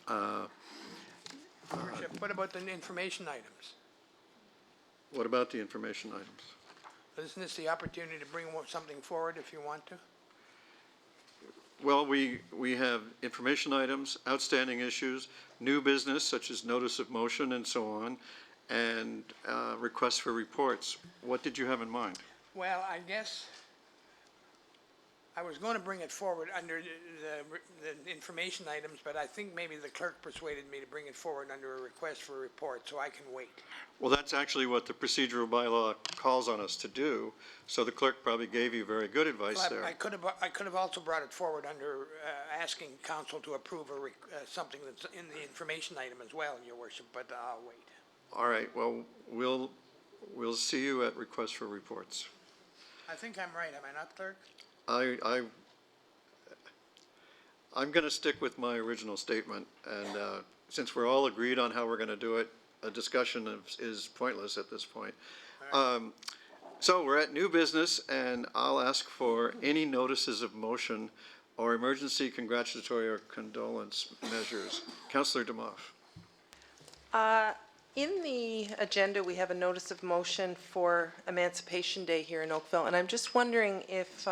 Worship, what about the information items? What about the information items? Isn't this the opportunity to bring something forward if you want to? Well, we have information items, outstanding issues, new business such as notice of motion and so on, and requests for reports. What did you have in mind? Well, I guess I was going to bring it forward under the information items, but I think maybe the clerk persuaded me to bring it forward under a request for a report, so I can wait. Well, that's actually what the procedural bylaw calls on us to do, so the clerk probably gave you very good advice Well, there. I could have also brought it forward under asking council to approve something that's in the information item as well, Your Worship, but I'll wait. All right, well, we'll see you at request for reports. I think I'm right, am I not, clerk? I'm going to stick with my original statement, and since we're all agreed on how we're going to do it, a discussion is pointless at this point. So we're at new business, and I'll ask for any notices of motion or emergency congratulatory or condolence measures. Councillor Demoff. In the agenda, we have a notice of motion for Emancipation Day here in Oakville, and I'm just wondering if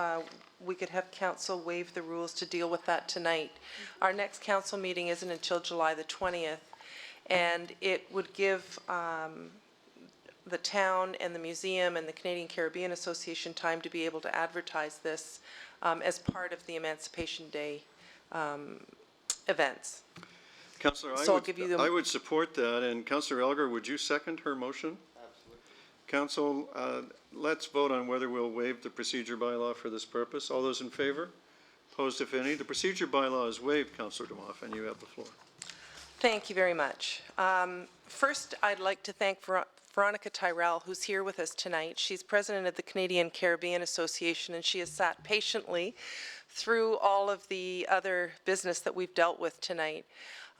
we could have council waive the rules to deal with that tonight. Our next council meeting isn't until July the 20th, and it would give the town and the museum and the Canadian Caribbean Association time to be able to advertise this as part of the Emancipation Day events. Councillor, So I'll give you the- I would support that, and Councillor Elgar, would you second her motion? Absolutely. Council, let's vote on whether we'll waive the procedure bylaw for this purpose. All those in favor? Opposed, if any? The procedure bylaw is waived, Councillor Demoff, and you have the floor. Thank you very much. First, I'd like to thank Veronica Tyrell, who's here with us tonight. She's president of the Canadian Caribbean Association, and she has sat patiently through all of the other business that we've dealt with tonight.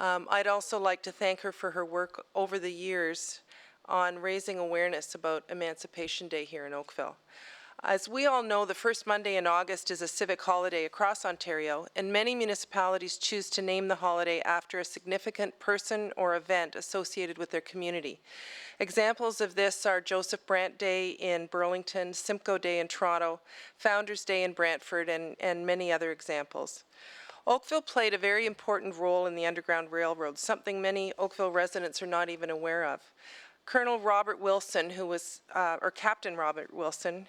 I'd also like to thank her for her work over the years on raising awareness about Emancipation Day here in Oakville. As we all know, the first Monday in August is a civic holiday across Ontario, and many municipalities choose to name the holiday after a significant person or event associated with their community. Examples of this are Joseph Brant Day in Burlington, Simcoe Day in Toronto, Founders Day in Brantford, and many other examples. Oakville played a very important role in the Underground Railroad, something many Oakville residents are not even aware of. Colonel Robert Wilson, who was, or Captain Robert Wilson,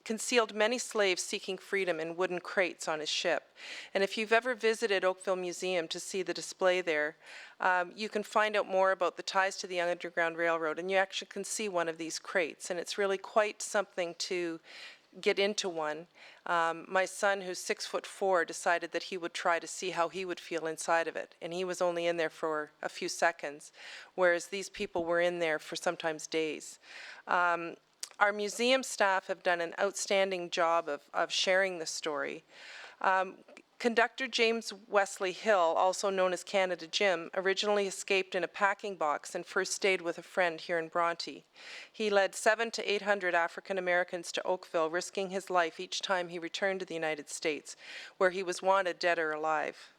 concealed many slaves seeking freedom in wooden crates on his ship. And if you've ever visited Oakville Museum to see the display there, you can find out more about the ties to the Underground Railroad, and you actually can see one of these crates, and it's really quite something to get into one. My son, who's 6'4", decided that he would try to see how he would feel inside of it, and he was only in there for a few seconds, whereas these people were in there for sometimes days. Our museum staff have done an outstanding job of sharing the story. Conductor James Wesley Hill, also known as Canada Jim, originally escaped in a packing box and first stayed with a friend here in Bronte. He led 700 to 800 African Americans to Oakville, risking his life each time he returned to the United States, where he was wanted dead or alive.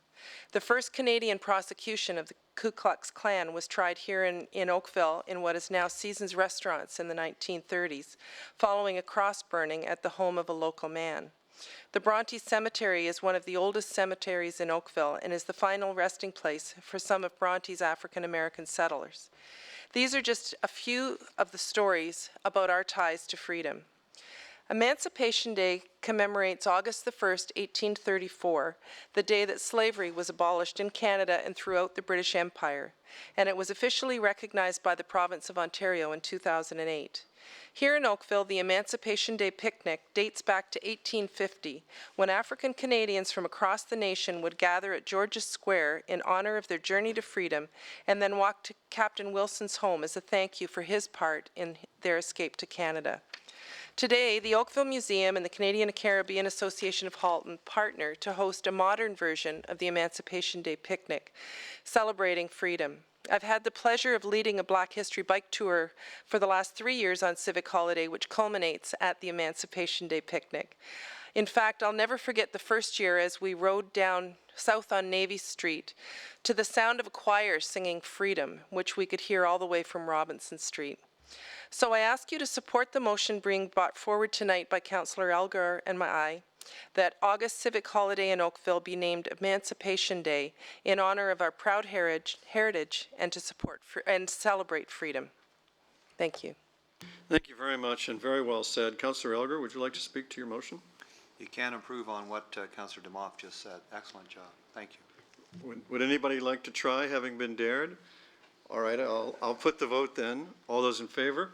The first Canadian prosecution of the Ku Klux Klan was tried here in Oakville in what is now Seasons Restaurants in the 1930s, following a cross burning at the home of a local man. The Bronte Cemetery is one of the oldest cemeteries in Oakville and is the final resting place for some of Bronte's African American settlers. These are just a few of the stories about our ties to freedom. Emancipation Day commemorates August the 1st, 1834, the day that slavery was abolished in Canada and throughout the British Empire, and it was officially recognized by the province of Ontario in 2008. Here in Oakville, the Emancipation Day picnic dates back to 1850, when African Canadians from across the nation would gather at George's Square in honor of their journey to freedom and then walk to Captain Wilson's home as a thank you for his part in their escape to Canada. Today, the Oakville Museum and the Canadian Caribbean Association of Halton partner to host a modern version of the Emancipation Day picnic, celebrating freedom. I've had the pleasure of leading a Black History bike tour for the last 3 years on Civic Holiday, which culminates at the Emancipation Day picnic. In fact, I'll never forget the first year as we rode down south on Navy Street to the sound of a choir singing Freedom, which we could hear all the way from Robinson Street. So I ask you to support the motion being brought forward tonight by Councillor Elgar and I, that August civic holiday in Oakville be named Emancipation Day in honor of our proud heritage and to support and celebrate freedom. Thank you. Thank you very much, and very well said. Councillor Elgar, would you like to speak to your motion? You can improve on what Councillor DeMoff just said. Excellent job. Thank you. Would anybody like to try, having been dared? All right, I'll put the vote then. All those in favor?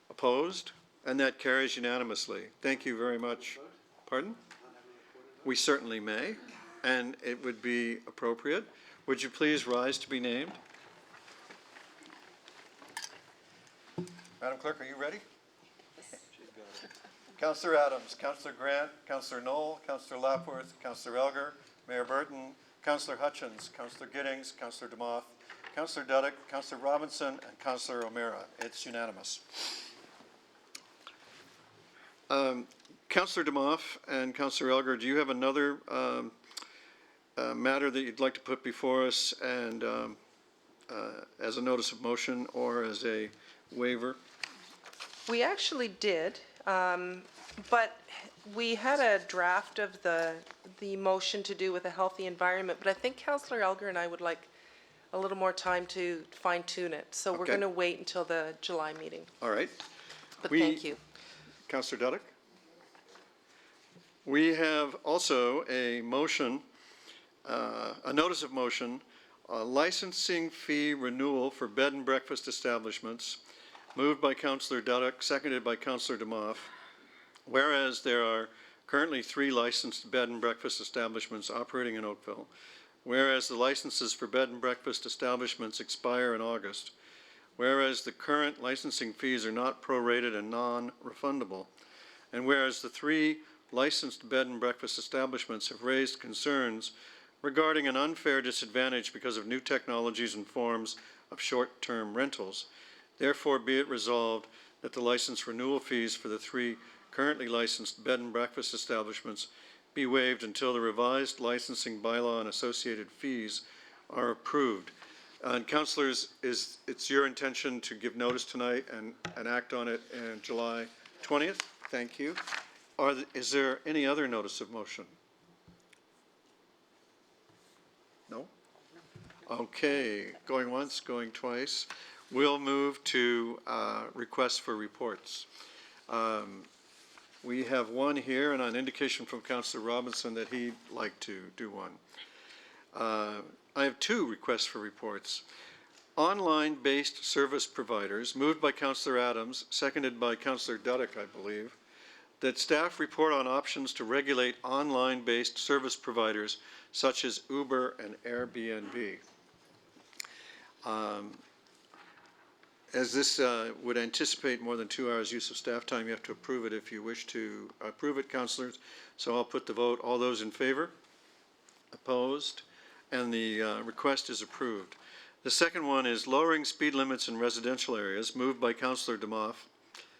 Opposed? And that carries unanimously. Thank you very much. Pardon? We certainly may, and it would be appropriate. Would you please rise to be named? Madam Clerk, are you ready? Councillor Adams, Councillor Grant, Councillor Knoll, Councillor Lapworth, Councillor Elgar, Mayor Burton, Councillor Hutchins, Councillor Giddings, Councillor DeMoff, Councillor Duddick, Councillor Robinson, and Councillor O'Meara. It's unanimous. Councillor DeMoff and Councillor Elgar, do you have another matter that you'd like to put before us and as a notice of motion or as a waiver? We actually did, but we had a draft of the motion to do with a healthy environment, but I think Councillor Elgar and I would like a little more time to fine tune it. So we're going to wait until the July meeting. All right. But thank you. Councillor Duddick? We have also a motion, a notice of motion, licensing fee renewal for bed and breakfast establishments, moved by Councillor Duddick, seconded by Councillor DeMoff. Whereas there are currently 3 licensed bed and breakfast establishments operating in Oakville, whereas the licenses for bed and breakfast establishments expire in August, whereas the current licensing fees are not prorated and non-refundable, and whereas the 3 licensed bed and breakfast establishments have raised concerns regarding an unfair disadvantage because of new technologies and forms of short-term rentals. Therefore, be it resolved that the license renewal fees for the 3 currently licensed bed and breakfast establishments be waived until the revised licensing bylaw and associated fees are approved. And councillors, it's your intention to give notice tonight and act on it on July 20th? Thank you. Is there any other notice of motion? No? Okay, going once, going twice. We'll move to requests for reports. We have one here, and an indication from Councillor Robinson that he'd like to do one. I have 2 requests for reports. Online-based service providers, moved by Councillor Adams, seconded by Councillor Duddick, I believe, that staff report on options to regulate online-based service providers such as Uber and Airbnb. As this would anticipate more than 2 hours use of staff time, you have to approve it if you wish to approve it, councillors. So I'll put the vote. All those in favor? Opposed? And the request is approved. The second one is lowering speed limits in residential areas, moved by Councillor DeMoff,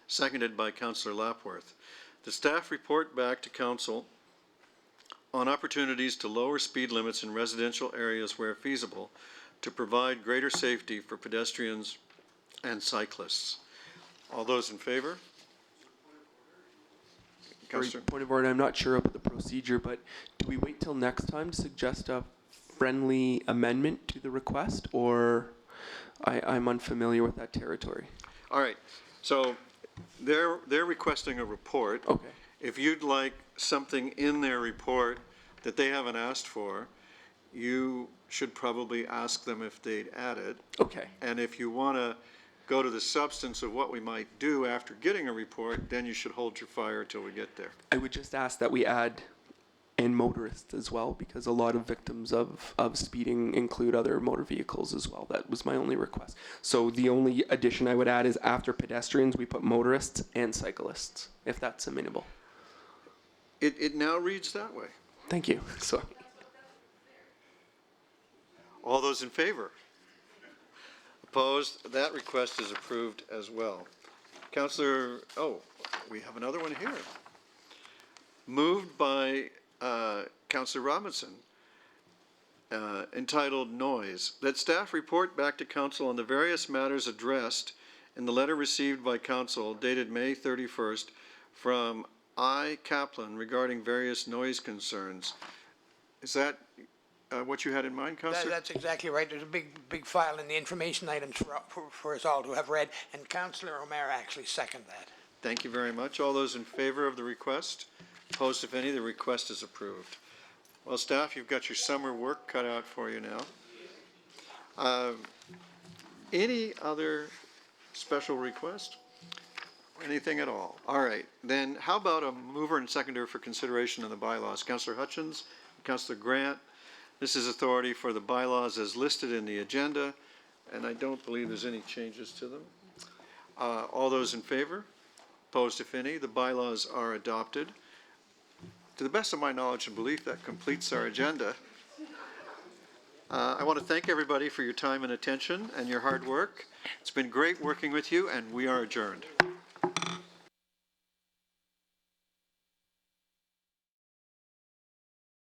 seconded by Councillor Lapworth. The staff report back to council on opportunities to lower speed limits in residential areas where feasible to provide greater safety for pedestrians and cyclists. All those in favor? Point of order, I'm not sure about the procedure, but do we wait till next time to suggest a friendly amendment to the request, or I'm unfamiliar with that territory? All right, so they're requesting a report. Okay. If you'd like something in their report that they haven't asked for, you should probably ask them if they'd add it. Okay. And if you want to go to the substance of what we might do after getting a report, then you should hold your fire until we get there. I would just ask that we add and motorists as well, because a lot of victims of speeding include other motor vehicles as well. That was my only request. So the only addition I would add is after pedestrians, we put motorists and cyclists, if that's amenable. It now reads that way. Thank you. Sorry. All those in favor? Opposed? That request is approved as well. Councillor, we have another one here. Moved by Councillor Robinson, entitled Noise, that staff report back to council on the various matters addressed in the letter received by council dated May 31st from I. Kaplan regarding various noise concerns. Is that what you had in mind, Councillor? That's exactly right. There's a big file in the information items for us all to have read, and Councillor O'Meara actually seconded that. Thank you very much. All those in favor of the request? Opposed, if any, the request is approved. Well, staff, you've got your summer work cut out for you now. Any other special request? Anything at all? All right, then how about a mover and seconder for consideration of the bylaws? Councillor Hutchins, Councillor Grant. This is authority for the bylaws as listed in the agenda, and I don't believe there's any changes to them. All those in favor? Opposed, if any? The bylaws are adopted. To the best of my knowledge and belief, that completes our agenda. I want to thank everybody for your time and attention and your hard work. It's been great working with you, and we are adjourned.